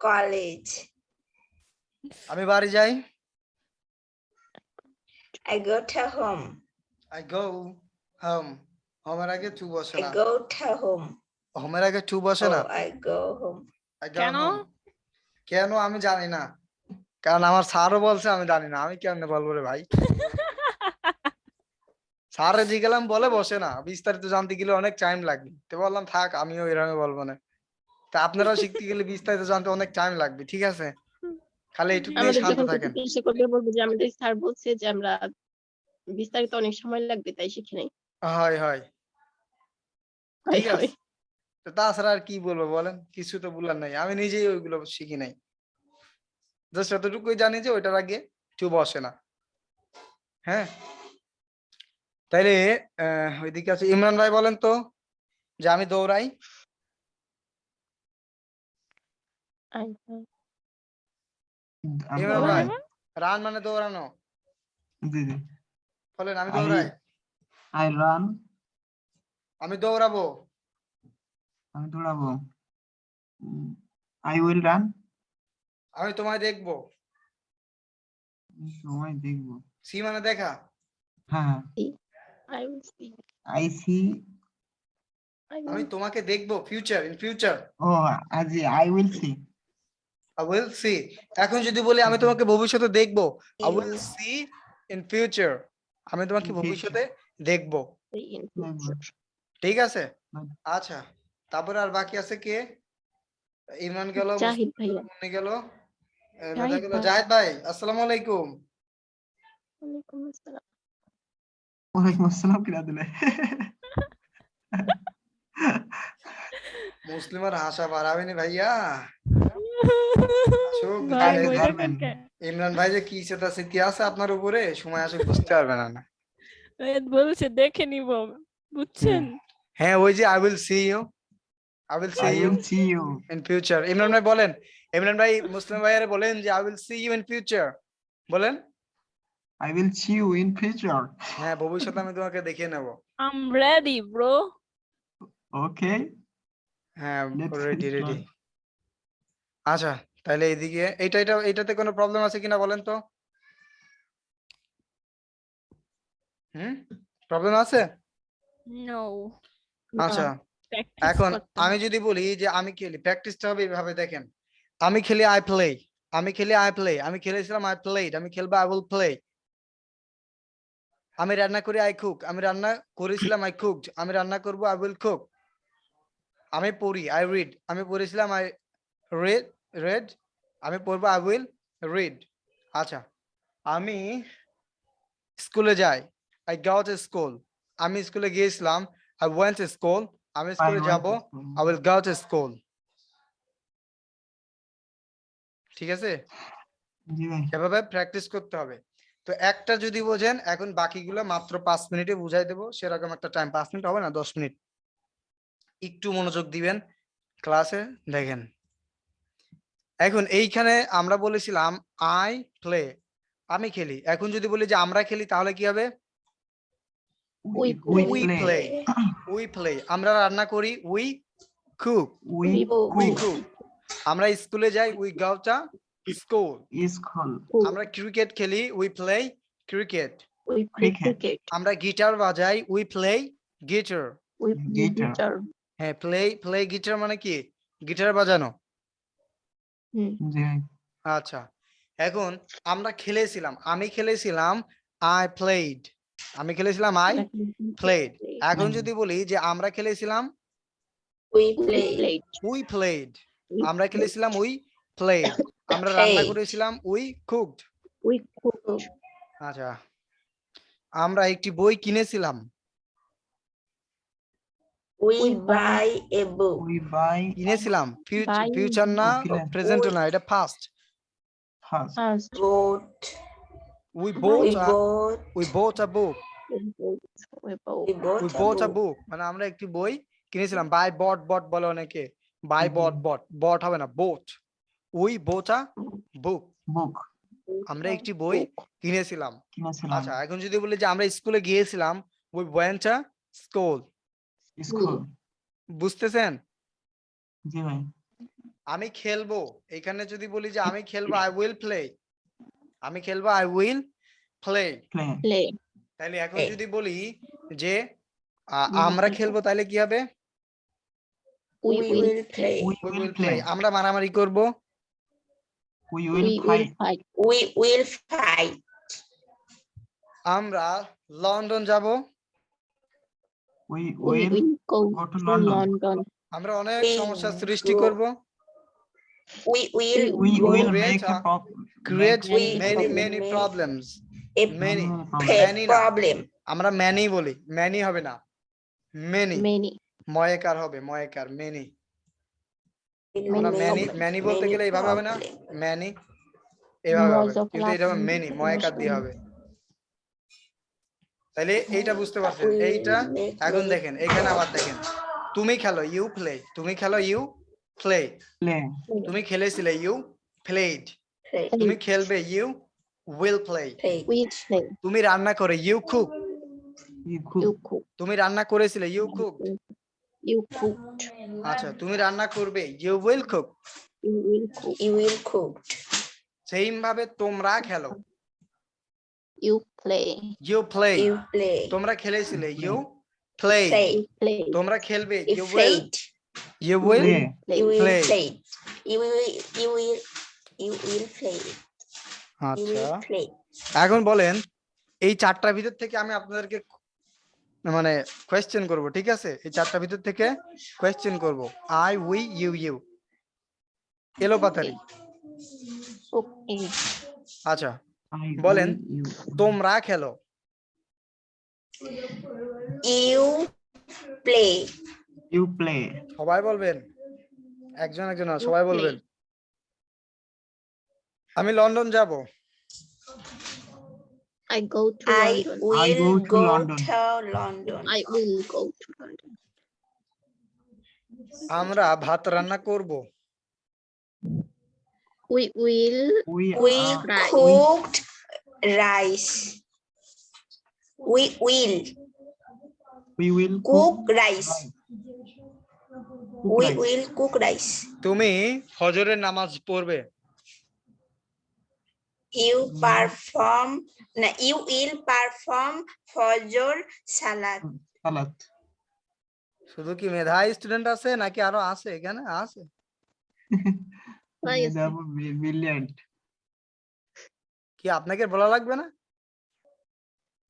college. আমি বাড়ি যাই। I go to home. I go home. হোমের আগে টু বসে I না। go to home. হোমের আগে টু বসে না। I go home. I go কেন? home. কেন আমি জানি না, কারণ আমার স্যারও বলছে আমি জানি না, আমি কেমনে বলবো রে ভাই? স্যারে জিগেলাম বলে বসে না, বিস্তারিত জানতে গেলে অনেক টাইম লাগবে, তো বললাম থাক আমিও এরকম বলবো না। তা আপনারাও শিখতে গেলে বিস্তারিত জানতে অনেক টাইম লাগবে, ঠিক আছে? খালি এইটুকু নিয়ে আমাদের শান্ত যখন থাকেন। জিজ্ঞাসা করবে বলবো যে আমাদের স্যার বলছে যে আমরা বিস্তারিত অনেক সময় লাগবে তাই শিখি নাই। হয় ঠিক আছে। তো তাছাড়া আর কি বলবো বলেন, কিছু তো বলার নাই, আমি নিজেই ওইগুলো শিখি নাই। জাস্ট এতটুকুই জানি যে ওইটার আগে টু বসে না। হ্যাঁ তাইলে ওইদিকে আছে ইমরান ভাই, বলেন তো যে আমি দৌড়াই। ইমরান ভাই, রান মানে দৌড়ানো। জি জি। বলেন আমি I- দৌড়াই, I run. আমি দৌড়াবো, আমি দৌড়াবো। I will run. আমি তোমায় দেখবো। সময় দেখবো। সি মানে দেখা, হ্যাঁ, I will see. I see. আমি তোমাকে দেখবো, ফিউচার, ইন ফিউচার, ও আজি I will see. I will C. এখন যদি বলি আমি তোমাকে ভবিষ্যতে দেখবো, I You will see in future, আমি তোমাকে In future. ভবিষ্যতে দেখবো। In দেখবো। future. ঠিক আছে, হুম। আচ্ছা তারপরে আর বাকি আছে কে? ইমরান গেল, জাহিদ ভাইয়া। মুন্নি গেল, মেধা জাহিদ গেল, ভাই। জাহিদ ভাই আসসালামু আলাইকুম। ওয়ালাইকুম আসসালাম। ওয়ালাইকুম আসসালাম কিরা দিলে। মুসলিমার হাসা বাড়াবেনি ভাইয়া। আসুক ভাই দেখেন, বই পারবেন। দেখেন কে? ইমরান ভাই যে কি সেটা স্মৃতি আছে আপনার উপরে, সময় আসুক বুঝতে পারবেন না। বলছে দেখে নিব, বুঝছেন? হ্যাঁ ওই যে I will see you, I will see I you will see you. In future. Imran ভাই বলেন, ইমরান ভাই মুসলিম ভাইয়ারে বলেন যে I will see you in future, বলেন। I will see you in future. হ্যাঁ ভবিষ্যতে আমি তোমাকে দেখে নেব। I'm ready, bro. Okay. হ্যাঁ Let's রেডি start. রেডি। আচ্ছা তাহলে এইদিকে এটাতে কোনো প্রবলেম আছে কিনা বলেন তো? প্রবলেম আছে? No. আচ্ছা Practice এখন করতে আমি হবে। যদি বলি যে আমি খেলি, প্র্যাকটিসটা হবে এইভাবে দেখেন। আমি খেলি আই প্লে, আমি খেলি আই প্লে, আমি খেলেছিলাম আই প্লেড, আমি খেলবো আই উইল প্লে। আমি রান্না করি আই কুক, আমি রান্না করেছিলাম আই কুকড, আমি রান্না করব আই উইল কুক। আমি পড়ি আই রিড, আমি পড়েছিলাম আই রেড, আমি পড়বো আই উইল রিড। আচ্ছা আমি স্কুলে যাই, আই গো টু স্কুল, আমি স্কুলে গিয়েছিলাম আই ওয়েন্ট টু স্কুল, আমি I স্কুলে went যাব to school. I will go to school. ঠিক আছে, জি ভাই। এভাবে প্র্যাকটিস করতে হবে। তো একটা যদি বোঝেন, এখন বাকিগুলো মাত্র 5 মিনিটে বুঝাই দেবো, সেরকম একটা টাইম, 5 মিনিট হবে না 10 মিনিট, একটু মনোযোগ দিবেন ক্লাসে, দেখেন। এখন এইখানে আমরা বলেছিলাম আই প্লে, আমি খেলি। এখন যদি বলি যে আমরা খেলি তাহলে কি হবে? We We we play. Play, we play. আমরা রান্না করি we cook, We we cook. Cook. আমরা স্কুলে যাই we go to school. School. আমরা ক্রিকেট খেলি we play cricket. We play Cricket. cricket. আমরা গিটার বাজাই we play guitar. We play Guitar. guitar. হ্যাঁ প্লে গিটার মানে কি? গিটার বাজানো। জি ভাই। আচ্ছা এখন আমরা খেলেছিলাম, আমি খেলেছিলাম আই প্লেড, আমি খেলেছিলাম আই প্লেড। এখন যদি বলি যে আমরা খেলেছিলাম we We play. played. We played, We আমরা played. খেলেছিলাম উই প্লেড, আমরা রান্না Played. করেছিলাম উই কুকড। We cooked. আচ্ছা আমরা একটি বই কিনেছিলাম, We We buy a book. We buy কিনেছিলাম Buy ফিউচার না, কিনে- প্রেজেন্ট না, এটা past. first. first. Bought. We We boat bought. A book, We bought. We bought. We bought we a boat a book. বুক মানে আমরা একটি বই কিনেছিলাম। বাই বট বলে অনেকে, বাই বট হবে না, boat. We boat a book, Book. আমরা একটি বই কিনেছিলাম। কিনেছিলাম। আচ্ছা এখন যদি বলি যে আমরা স্কুলে গিয়েছিলাম we went to school, School. বুঝতেছেন? জি ভাই। আমি খেলবো, এখানে যদি বলি যে আমি খেলবো আই উইল প্লে, আমি খেলবো I will play. Play. Play. তাহলে এখন Play. যদি বলি যে আমরা খেলবো তাহলে কি হবে? We We will will play. We We will will play. play. আমরা মারামারি করব, We We will will fight. fight. We will fight. আমরা লন্ডন যাব, We We will will go go to to London. London. আমরা অনেক We সমস্যার সৃষ্টি go- করব, We will We go will create make a create We many will many make- problems, a many pet problem. আমরা many বলি, many হবে না, many, Many. ময়েকার হবে, ময়েকার মেনি। We আমরা will ম্যানি make ম্যানি বলতে many গেলে এইভাবে হবে না, problem. ম্যানি এভাবে হবে, Most of কিন্তু এটা হবে Latin মেনি, ময়েকার দিয়ে হবে। তাহলে এইটা বুঝতে পারছেন, We এইটা। make এখন many দেখেন এখানে আবার দেখেন, তুমি খেলো ইউ প্লে, তুমি খেলো ইউ প্লে, play. তুমি খেলেছিলে ইউ প্লেড, play. তুমি খেলবে you will play Play. We play. তুমি রান্না করে you cook You cook. You cook. তুমি রান্না করেছিলে you cooked You cooked. আচ্ছা তুমি রান্না করবে you will cook You will cook. You will cook. Same ভাবে তোমরা খেলো You play. you play You play. তোমরা খেলেছিলে you play Play. You play. তোমরা খেলবে You you will played. you will Play. Play. You will Play. play. You will. You will. You will play. You আচ্ছা will play. এখন বলেন এই চারটার ভিতর থেকে আমি আপনাদেরকে মানে কোয়েশ্চেন করব ঠিক আছে এই চারটার ভিতর থেকে কোয়েশ্চেন করব আই উই ইউ ইউ এলো পাতারি Okay. আচ্ছা I বলেন will, you. তোমরা খেলো You play. You play. সবাই বলবেন একজন একজন না You সবাই play. বলবেন আমি লন্ডন যাব I go to I London. will go to go London. to London. I will go to London. আমরা ভাত রান্না করব We will We We Rice. cooked rice. We will cook cook rice. cook We rice. will cook rice. তুমি ফজরের নামাজ পড়বে You perform. No, you will perform Fajr Salat. Salad. শুধু কি মেধাবী স্টুডেন্ট আছে নাকি আরো আছে এখানে আছে Rice. That would be brilliant. কি আপনাকে বলা লাগবে না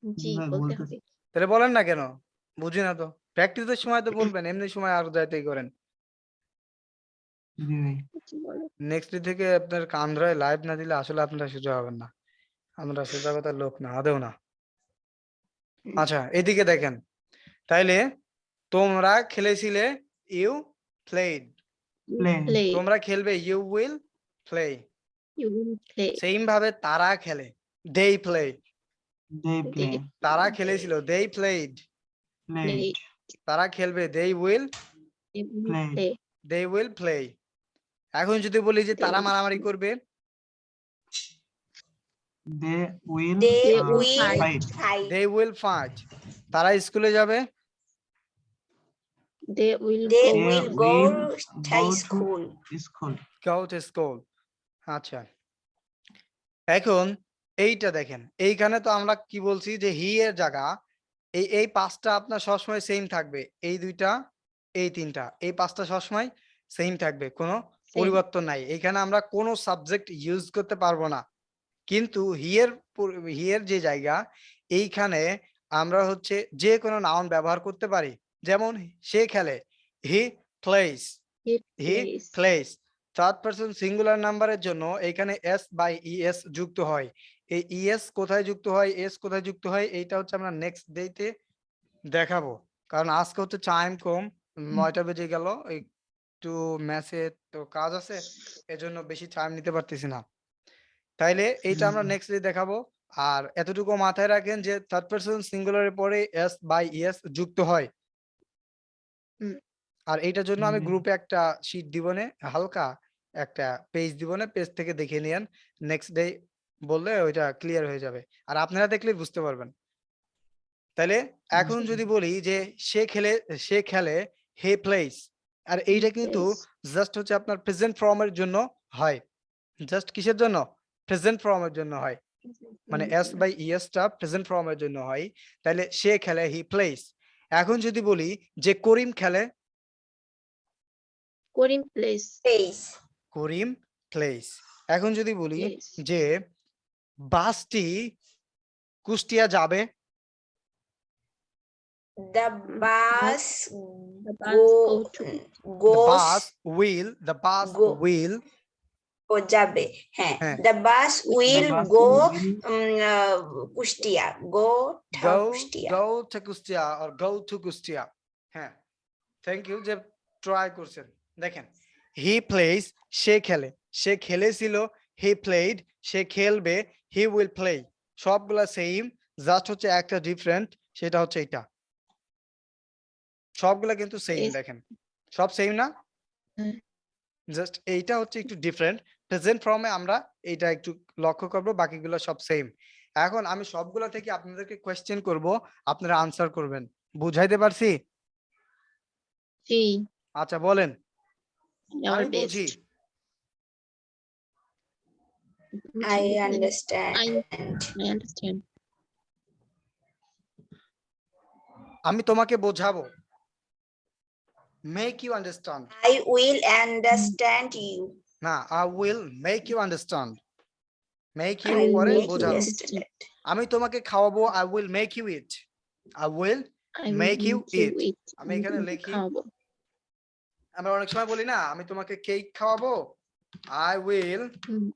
জি না, বলতে বলতেছি। হবে। তাহলে বলেন না কেন বুঝি না তো প্র্যাকটিসের সময় তো বলবেন এমনি সময় আর যাইতেই করেন জি ভাই। জি বলো। নেক্সট ডে থেকে আপনার কান ধরে লাইভ না দিলে আসলে আপনারা সোজা হবেন না আমরা সোজা কথার লোক না আদেও না আচ্ছা এদিকে দেখেন তাইলে তোমরা খেলেছিলে you played You Play. play. তোমরা খেলবে you will play You will play. Same ভাবে তারা খেলে দে প্লে They play. তারা খেলেছিল দে প্লেড Played. তারা খেলবে they will They will Play. play. They will play এখন যদি বলি যে তারা will মারামারি play. করবে They will They will will fight. fight. They will fight তারা স্কুলে যাবে They will They go. will will go go to to school. School. go to school আচ্ছা এখন এইটা দেখেন এইখানে তো আমরা কি বলছি যে হি এর জায়গা এই পাঁচটা আপনার সবসময় সেম থাকবে এই দুইটা এই তিনটা এই পাঁচটা সবসময় সেম থাকবে কোনো পরিবর্তন নাই এখানে আমরা কোনো সাবজেক্ট ইউজ করতে পারবো না কিন্তু হিয়ের যে জায়গা এইখানে আমরা হচ্ছে যে কোনো নাউন ব্যবহার করতে পারি যেমন সে খেলে he plays He he plays. Place third person singular নাম্বারের জন্য এখানে এস বাই ইএস যুক্ত হয় এই ইএস কোথায় যুক্ত হয় এস কোথায় যুক্ত হয় এইটা হচ্ছে আমরা নেক্সট ডেতে দেখাবো কারণ আজকে হচ্ছে টাইম কম 9টা বেজে গেল একটু ম্যাচে তো কাজ আছে এজন্য বেশি টাইম নিতে পারতেছি না তাইলে এইটা আমরা নেক্সট ডে দেখাবো আর এতটুকু মাথায় রাখেন যে থার্ড পারসন সিঙ্গুলারের পরে এস বাই ইএস যুক্ত হয় হুম। আর এইটার জন্য আমি হুম। গ্রুপে একটা শীট দিবনে হালকা একটা পেজ দিবনে পেজ থেকে দেখে নিয়েন নেক্সট ডে বললে ওইটা ক্লিয়ার হয়ে যাবে আর আপনারা দেখলে বুঝতে পারবেন তাহলে এখন যদি বলি যে সে খেলে হে প্লেস আর এইটা কিন্তু plays. জাস্ট হচ্ছে আপনার প্রেজেন্ট ফর্মের জন্য হয় জাস্ট কিসের জন্য প্রেজেন্ট ফর্মের জন্য হয় মানে এস বাই ইএস টা প্রেজেন্ট ফর্মের জন্য হয় তাহলে সে খেলে হি প্লেস এখন যদি বলি যে করিম খেলে Korean plays. Place. করিম প্লেস এখন যদি বলি Plays. যে বাসটি কুষ্টিয়া যাবে The bus The bus go to. the bus Go- will ও যাবে হ্যাঁ হ্যাঁ। the bus will The bus go will Kushtia go to go Kushtia go to Kushtia or go to Kushtia হ্যাঁ থ্যাংক ইউ যে ট্রাই করছেন দেখেন হি প্লেস সে খেলে সে খেলেছিল হি প্লেড সে খেলবে হি উইল প্লে সবগুলা সেম জাস্ট হচ্ছে একটা ডিফারেন্ট সেটা হচ্ছে এটা সবগুলা কিন্তু সেম Yes. দেখেন সব সেম না হুম। জাস্ট এইটা হচ্ছে একটু ডিফারেন্ট প্রেজেন্ট ফর্মে আমরা এটা একটু লক্ষ্য করবো, বাকিগুলো সব সেম। এখন আমি সবগুলো থেকে আপনাদেরকে কোয়েশ্চেন করব, আপনারা আনসার করবেন। বুঝাইতে পারছি? জি, আচ্ছা বলেন। our আমি বুঝি। best. I G, understand. I understand. আমি তোমাকে বোঝাবো। Make you understand. I will understand you. না, I will make you understand. Make I you will পরে make you বোঝানো। understand. আমি তোমাকে খাওয়াবো, I will make you eat. I will I will make you make you eat. eat. আমি এখানে লিখি, খাওয়াবো। আমরা অনেক সময় বলি না, আমি তোমাকে কেক খাওয়াবো, I will hmm,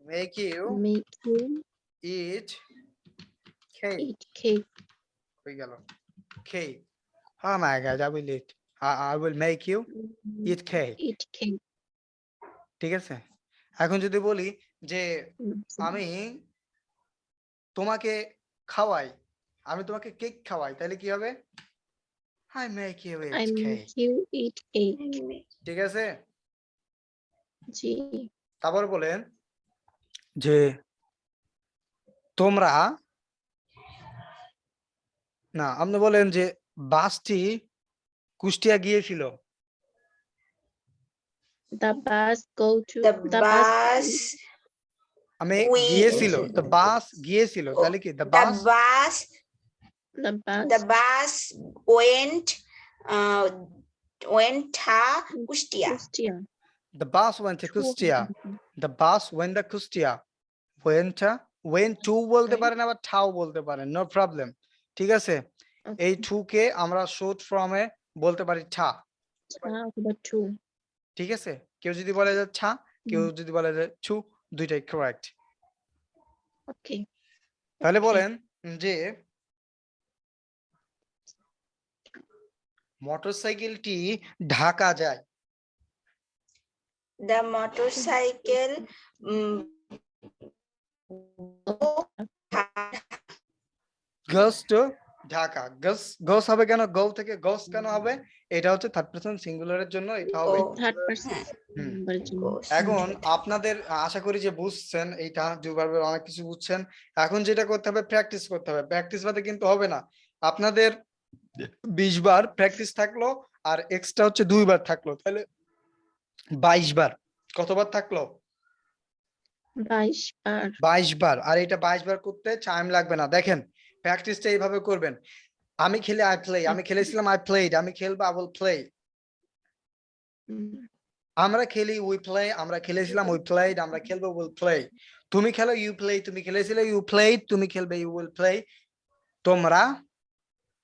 make you make you eat cake. eat cake. হয়ে গেল cake. Oh my God, I will eat. I will make you eat cake. Eat cake. ঠিক আছে? এখন যদি বলি যে হুম, আমি তোমাকে খাওয়াই, আমি তোমাকে কেক খাওয়াই, তাহলে কি হবে? I make you I eat make cake. you eat cake. ঠিক আছে? জি, তারপর বলেন যে তোমরা, না আপনি বলেন যে বাসটি কুষ্টিয়া গিয়েছিল। the bus go to The the bus. আমি We- গিয়েছিল, তো বাস গিয়েছিল, তাহলে কি? The The bus bus. the bus The bus went. Went to Kustia. Kustia. the bus went to Kustia. The bus went to Kustia. went to বলতে Right. পারেন, আবার ঠাও বলতে পারেন, নো প্রবলেম। ঠিক আছে? এই টু কে আমরা শর্ট ফর্মে বলতে পারি ঠা। But two. ঠিক আছে? কেউ যদি বলে যে ছা, কেউ যদি বলে যে ছু, দুইটাই কারেক্ট। Okay. তাহলে Okay. বলেন যে মোটরসাইকেলটি ঢাকা যায়। The motorcycle. goes to Dhaka. goes হবে কেন? go থেকে goes কেন হবে? এটা হচ্ছে থার্ড পারসন সিঙ্গুলারের জন্য এটা হবে। Go. Third person. হুম। number জন্য। Goes. এখন আপনাদের আশা করি যে বুঝছেন, এইটা দুইভাবে অনেক কিছু বুঝছেন। এখন যেটা করতে হবে, প্র্যাকটিস করতে হবে। প্র্যাকটিস বাদে কিন্তু হবে না। আপনাদের 20 বার প্র্যাকটিস থাকলো, আর এক্সট্রা হচ্ছে 2 বার থাকলো, তাহলে 22 বার। কতবার থাকলো? 22 বার। 22 বার। আর এটা 22 বার করতে টাইম লাগবে না। দেখেন, প্র্যাকটিসটা এইভাবে করবেন। আমি খেলে আই প্লে, আমি খেলেছিলাম আই প্লেড, আমি খেলবো আই উইল প্লে। হুম, আমরা খেলি উই প্লে, আমরা খেলেছিলাম উই প্লেড, আমরা খেলবো উইল প্লে। তুমি খেলো ইউ প্লে, তুমি খেলেছিলে ইউ প্লেড, তুমি খেলবে ইউ উইল প্লে। তোমরা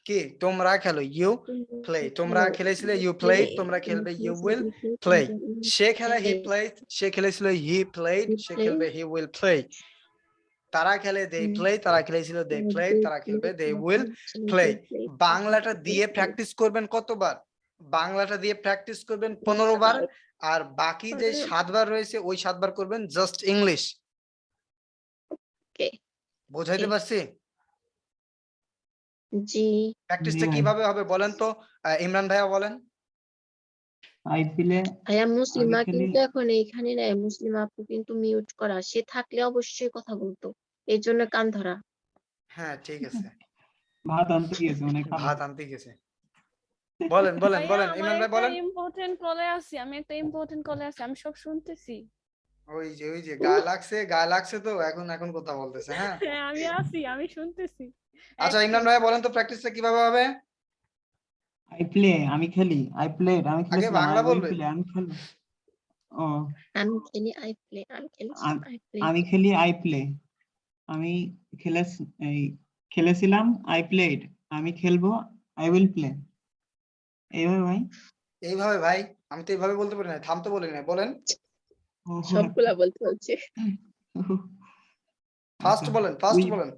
কি? তোমরা খেলো ইউ প্লে, তোমরা খেলেছিলে ইউ প্লেড, তোমরা খেলবে ইউ উইল প্লে। সে খেলে হি প্লেড, সে খেলেছিল হি প্লেড, সে খেলবে হি উইল প্লে। তারা খেলে দে প্লে, তারা খেলেছিল দে প্লেড, তারা খেলবে দে উইল প্লে। বাংলাটা দিয়ে প্র্যাকটিস করবেন কতবার? বাংলাটা দিয়ে প্র্যাকটিস করবেন 15 বার, আর বাকি যে 7 বার রয়েছে ওই 7 বার করবেন জাস্ট ইংলিশ। Okay. বুঝাইতে Okay. পারছি? জি, প্র্যাকটিসটা ভাই। কিভাবে হবে বলেন তো? ইমরান ভাইয়া বলেন। আইপিএলে ভাইয়া মুসলিমা আমি খেলি- কিন্তু এখন এইখানে নাই, মুসলিমা আপু কিন্তু মিউট করা, সে থাকলে অবশ্যই কথা বলতো, এই জন্য কান ধরা। হ্যাঁ ঠিক আছে, ভাত আনতে গিয়েছে মানে খাবো। ভাত আনতে গেছে। বলেন বলেন ভাইয়া, বলেন আমার ইমরান ভাই একটা বলেন। ইম্পর্টেন্ট কলে আছি, আমি একটা ইম্পর্টেন্ট কলে আছি, আমি সব শুনতেছি। ওই যে গায়ে লাগছে তো, এখন কথা বলতেছে। হ্যাঁ হ্যাঁ, আমি আছি, আমি শুনতেছি। আচ্ছা এক ইমরান মিনিট। ভাই বলেন তো প্র্যাকটিসটা কিভাবে হবে? আই প্লে, আমি খেলি। আই প্লেড, আমি খেলেছিলাম। বাংলা আই উইল বলবে। প্লে, আমি খেলবো। ও আমি খেলি আই প্লে, আমি খেলি আই প্লে। আমি খেলি আই প্লে, আমি খেলেছিলাম। আই প্লেড, আমি খেলবো। I will play. এইভাবে ভাই। এইভাবে ভাই? আমি তো এইভাবে বলতে পারি না, থামতে বলি না, বলেন। ও, সবগুলা বলতে বলছে। ফার্স্ট আচ্ছা। বলেন, ফার্স্ট We- বলেন।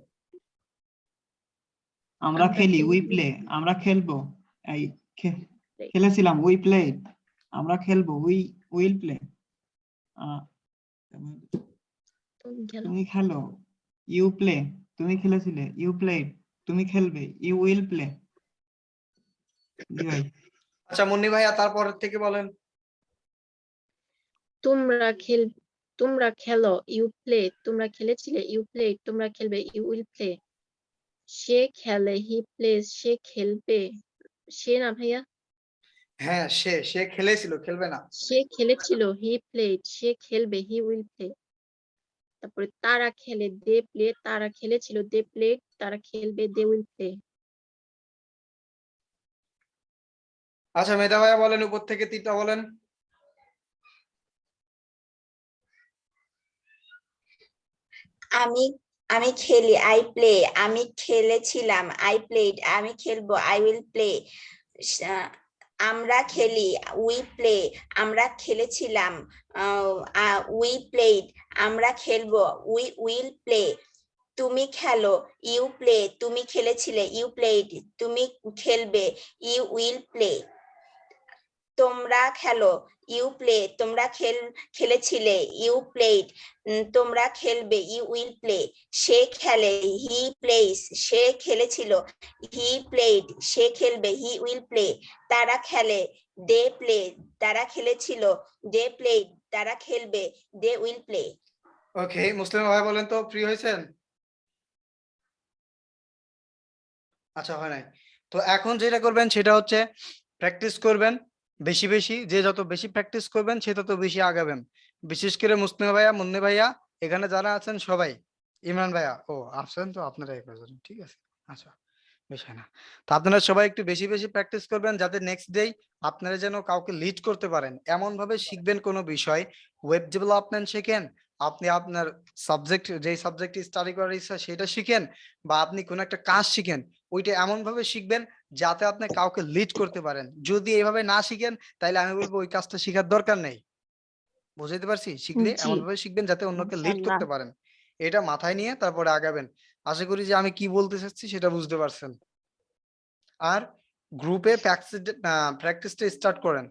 আমরা খেলি, উই প্লে, আমরা খেলবো। এই খেলেছিলাম, উই প্লেড, আমরা খেলবো, উইল প্লে। তুমি খেলো। তুমি খেলো, ইউ প্লে, তুমি খেলেছিলে, ইউ প্লেড, তুমি খেলবে, ইউ উইল প্লে। জি ভাই। আচ্ছা মুন্নি ভাইয়া তারপর থেকে বলেন। তোমরা তোমরা খেলো, ইউ প্লে। তোমরা খেলেছিলে, ইউ প্লেড। তোমরা খেলবে, ইউ উইল প্লে। সে খেলে, হি প্লেস। সে খেলবে, সে না ভাইয়া, হ্যাঁ, সে খেলেছিল, খেলবে না। সে খেলেছিল, হি প্লেড। সে খেলবে, হি উইল প্লে। তারপরে তারা খেলে, দে প্লে। তারা খেলেছিল, দে প্লেড। তারা খেলবে, দে উইল প্লে। আচ্ছা মেধা ভাইয়া বলেন, উপর থেকে তিনটা বলেন। আমি আমি খেলি, আই প্লে। আমি খেলেছিলাম, আই প্লেড। আমি খেলবো, আই উইল প্লে। আমরা খেলি, উই প্লে। আমরা খেলেছিলাম, উই প্লেড। আমরা খেলবো, উই উইল প্লে। তুমি খেলো, ইউ প্লে। তুমি খেলেছিলে, ইউ প্লেড। তুমি খেলবে, ইউ উইল প্লে। তোমরা খেলো, ইউ প্লে। তোমরা খেলেছিলে, ইউ প্লেড। তোমরা খেলবে, ইউ উইল প্লে। সে খেলে, হি প্লেস। সে খেলেছিল, হি প্লেড। সে খেলবে, হি উইল প্লে। তারা খেলে, দে প্লে। তারা খেলেছিল, দে প্লেড। তারা খেলবে, দে উইল প্লে। ওকে, মুসলিম ভাই বলেন তো, ফ্রি হয়েছেন? আচ্ছা, হয় নাই। তো এখন যেটা করবেন সেটা হচ্ছে প্র্যাকটিস করবেন বেশি বেশি। যে যত বেশি প্র্যাকটিস করবেন সে তত বেশি আগাবেন। বিশেষ করে মুসলিম ভাইয়া, মুন্নি ভাইয়া, এখানে যারা আছেন সবাই। ইমরান ভাইয়া, ও আছেন তো আপনারাই কজন, ঠিক আছে। আচ্ছা, বিষয় না। তো আপনারা সবাই একটু বেশি বেশি প্র্যাকটিস করবেন, যাতে নেক্সট ডে আপনারা যেন কাউকে লিড করতে পারেন এমন ভাবে শিখবেন কোনো বিষয়। ওয়েব ডেভেলপমেন্ট শেখেন, আপনি আপনার সাবজেক্ট, যেই সাবজেক্ট স্টাডি করার ইচ্ছা সেটা শিখেন, বা আপনি কোনো একটা কাজ শিখেন, ওইটা এমন ভাবে শিখবেন যাতে আপনি কাউকে লিড করতে পারেন। যদি এইভাবে না শিখেন তাহলে আমি বলবো ওই কাজটা শেখার দরকার নেই। বুঝাইতে পারছি? শিখলে জি, এমন ভাবে শিখবেন যাতে অন্যকে লিড ইনশাআল্লাহ। করতে পারেন। এটা মাথায় নিয়ে তারপরে আগাবেন। আশা করি যে আমি কি বলতে চাচ্ছি সেটা বুঝতে পারছেন। আর গ্রুপে প্র্যাকটিসটা স্টার্ট করেন।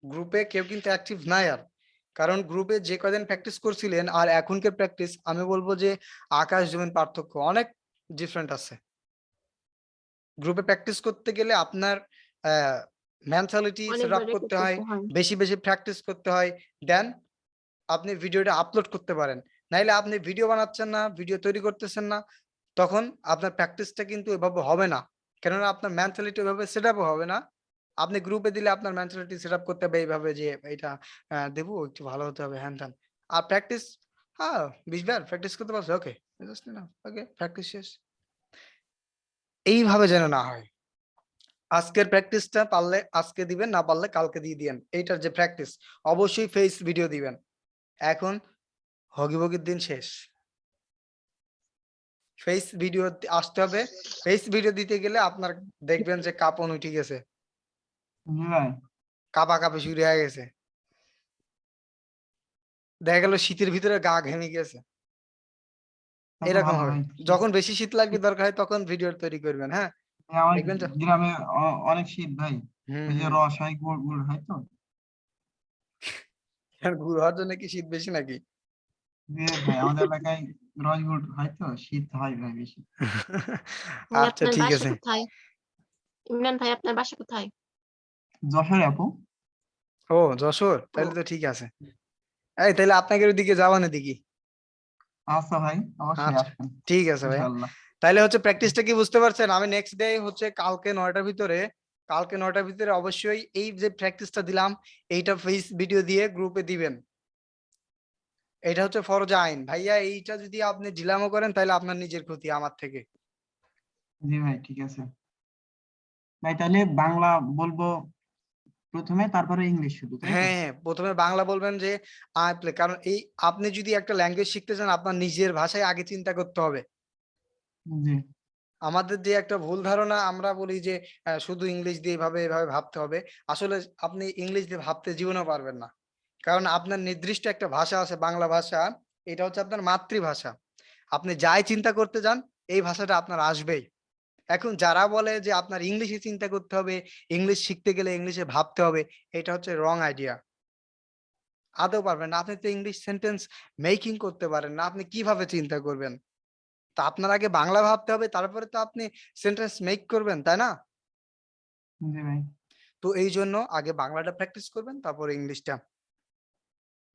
গ্রুপে কেউ কিন্তু অ্যাক্টিভ নাই আর। কারণ গ্রুপে যে কদিন প্র্যাকটিস করছিলেন আর এখনকার প্র্যাকটিস, আমি বলবো যে আকাশ জমিন পার্থক্য, অনেক ডিফারেন্ট আছে। গ্রুপে প্র্যাকটিস করতে গেলে আপনার মেন্টালিটি সেট আপ অনেকবার রেকর্ড করতে হয়, করতে হয়। বেশি বেশি প্র্যাকটিস করতে হয়। দেন আপনি ভিডিওটা আপলোড করতে পারেন। নাইলে আপনি ভিডিও বানাচ্ছেন না, ভিডিও তৈরি করতেছেন না, তখন আপনার প্র্যাকটিসটা কিন্তু এভাবে হবে না। কেননা আপনার মেন্টালিটি ওইভাবে সেট আপ হবে না। আপনি গ্রুপে দিলে আপনার মেন্টালিটি সেট আপ করতে হবে এইভাবে যে এটা দেবো, একটু ভালো হতে হবে, হ্যান ত্যান। আর প্র্যাকটিস, হ্যাঁ 20 বার প্র্যাকটিস করতে পারছো, ওকে, ওকে, প্র্যাকটিস শেষ। এইভাবে যেন না হয়। আজকের প্র্যাকটিসটা পারলে আজকে দিবেন, না পারলে কালকে দিয়ে দিবেন। এইটার যে প্র্যাকটিস, অবশ্যই ফেস ভিডিও দিবেন। এখন হগিবগির দিন শেষ। ফেস ভিডিও আসতে হবে। ফেস ভিডিও দিতে গেলে আপনার দেখবেন যে কাঁপন উঠে গেছে, জি ভাই। কাঁপাকাঁপি শুরু হয়ে গেছে। দেখা গেল শীতের ভিতরে গা ঘেমে গেছে। তা তো এরকম ভালো হবে। ভাই। যখন বেশি শীত লাগবে, দরকার হয় তখন ভিডিও তৈরি করবেন। হ্যাঁ, আমার দেখবেন তো। গ্রামে অনেক শীত ভাই। হুম ওই যে হুম। রস হয়, গুড় গুড় হয় তো। আর গুড় হওয়ার জন্য কি শীত বেশি নাকি? যে ভাই আমাদের এলাকায় রস গুড় হয় তো, শীত হয় ভাই বেশি। ভাই আচ্ছা, আপনার ঠিক বাসা আছে। কোথায়? ইমরান ভাই আপনার বাসা কোথায়? যশোরে আপু। ও, যশোর, ও, তাহলে তো ঠিক আছে। এই তাহলে আপনাকে ওইদিকে যাওয়া না দেখি। আচ্ছা ভাই, অবশ্যই আচ্ছা, আসবেন ঠিক আছে ভাই। ইনশাআল্লাহ। তাহলে হচ্ছে প্র্যাকটিসটা কি বুঝতে পারছেন? আমি নেক্সট ডে হচ্ছে কালকে 9টার ভিতরে অবশ্যই এই যে প্র্যাকটিসটা দিলাম, এইটা ফেস ভিডিও দিয়ে গ্রুপে দিবেন। এটা হচ্ছে ফরজ আইন ভাইয়া। এইটা যদি আপনি ঢিলামো করেন তাহলে আপনার নিজের ক্ষতি আমার থেকে। জি ভাই, ঠিক আছে ভাই। তাহলে বাংলা বলবো প্রথমে, তারপরে ইংলিশ শুধু, তাই তো? হ্যাঁ হ্যাঁ, প্রথমে বাংলা বলবেন যে আই প্লে। কারণ এই আপনি যদি একটা ল্যাঙ্গুয়েজ শিখতে চান, আপনার নিজের ভাষায় আগে চিন্তা করতে হবে। জি আমাদের যে একটা ভুল ধারণা, আমরা বলি যে শুধু ইংলিশ দিয়ে এভাবে এভাবে ভাবতে হবে। আসলে আপনি ইংলিশ দিয়ে ভাবতে জীবনেও পারবেন না। কারণ আপনার নির্দিষ্ট একটা ভাষা আছে, বাংলা ভাষা। এটা হচ্ছে আপনার মাতৃভাষা। আপনি যাই চিন্তা করতে যান, এই ভাষাটা আপনার আসবেই। এখন যারা বলে যে আপনার ইংলিশে চিন্তা করতে হবে, ইংলিশ শিখতে গেলে ইংলিশে ভাবতে হবে, এটা হচ্ছে রং আইডিয়া। আদৌ পারবেন না। আপনি তো ইংলিশ সেন্টেন্স মেকিং করতে পারেন না, আপনি কিভাবে চিন্তা করবেন? তা আপনার আগে বাংলা ভাবতে হবে, তারপরে তো আপনি সেন্টেন্স মেক করবেন, তাই না? জি ভাই। তো এই জন্য আগে বাংলাটা প্র্যাকটিস করবেন, তারপরে ইংলিশটা।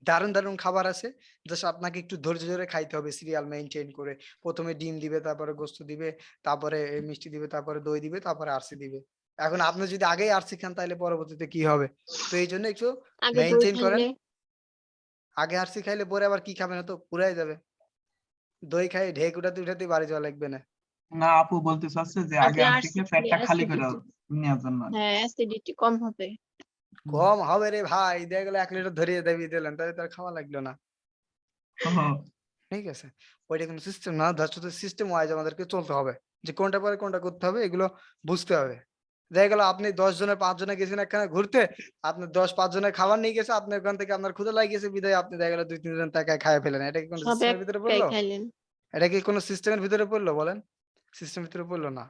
দারুণ দারুণ খাবার আছে, জাস্ট আপনাকে একটু ধৈর্য ধরে খাইতে হবে সিরিয়াল মেইনটেইন করে। প্রথমে ডিম দিবে, তারপরে গোস্ত দিবে, তারপরে মিষ্টি দিবে, তারপরে দই দিবে, তারপরে আরসি দিবে। এখন আপনি যদি আগেই আরসি খান তাহলে পরবর্তীতে কি হবে? তো এইজন্য একটু আগে দই মেইনটেইন করেন। খাইলে আগে আরসি খাইলে পরে আবার কি খাবেন? তো পুরাই যাবে। দই খাই ঢেক উঠাতে উঠাতে বাড়ি যাওয়া লাগবে না। না আপু বলতে চাচ্ছে যে আগে আগে আর আরসি থেকে খেলে পেটটা খালি করে অ্যাসিডিটি, নেওয়ার জন্য। হ্যাঁ অ্যাসিডিটি কম হবে। কম হবে রে ভাই, দেখা গেলো 1 লিটার ধরিয়ে দাবিয়ে দিলেন, তাহলে তো আর খাওয়া লাগলো না। ঠিক আছে? ওইটা কোনো সিস্টেম না। জাস্ট হচ্ছে সিস্টেম ওয়াইজ আমাদেরকে চলতে হবে। যে কোনটা পরে কোনটা করতে হবে এগুলো বুঝতে হবে। দেখা গেল আপনি ১০ জনে ৫ জনে গেছেন একখানে ঘুরতে, আপনি ১০-৫ জনের খাবার নিয়ে গেছে, আপনার ওখান থেকে আপনার ক্ষুধা লাগে গেছে বিধায় আপনি দেখা গেল ২-৩ জন তাকায় খাইয়া ফেলেন। এটা কি কোনো সব সিস্টেমের ভিতরে একাই পড়লো? খাইলেন। এটা কি কোনো সিস্টেমের ভিতরে পড়লো বলেন? সিস্টেমের ভিতরে পড়লো না।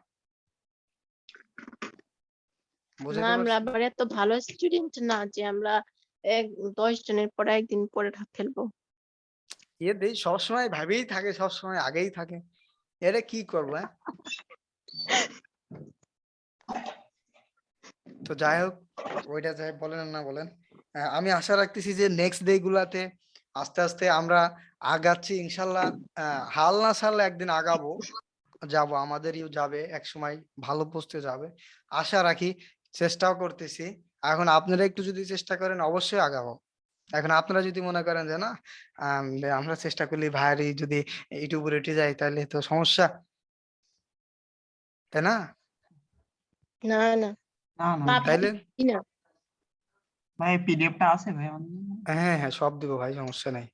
না বুঝাইতে আমরা পারছি? আবার এত ভালো স্টুডেন্ট না যে আমরা ১০ জনের পরে একদিন পরে খেলবো। এদের সবসময় ভাবেই থাকে, সবসময় আগেই থাকে। এটা কি করবো? তো যাই হোক, ওইটা যাই বলেন আর না বলেন, আমি আশা রাখতেছি যে নেক্সট ডে গুলাতে আস্তে আস্তে আমরা আগাচ্ছি ইনশাল্লাহ। হাল না ছাড়লে একদিন আগাবো, যাবো, আমাদেরই যাবে একসময়, ভালো পোস্টে যাবে আশা রাখি, চেষ্টাও করতেছি। এখন আপনারা একটু যদি চেষ্টা করেন অবশ্যই আগাবো। এখন আপনারা যদি মনে করেন যে না, আমরা চেষ্টা করলে ভাইয়ারই যদি ইউটিউবে উঠে যায় তাহলে তো সমস্যা, তাই না? না না না না তাইলে পাবি না। ভাই পিডিএফটা আছে ভাই আমাদের জন্য? হ্যাঁ হ্যাঁ, সব দিব ভাই, সমস্যা নাই।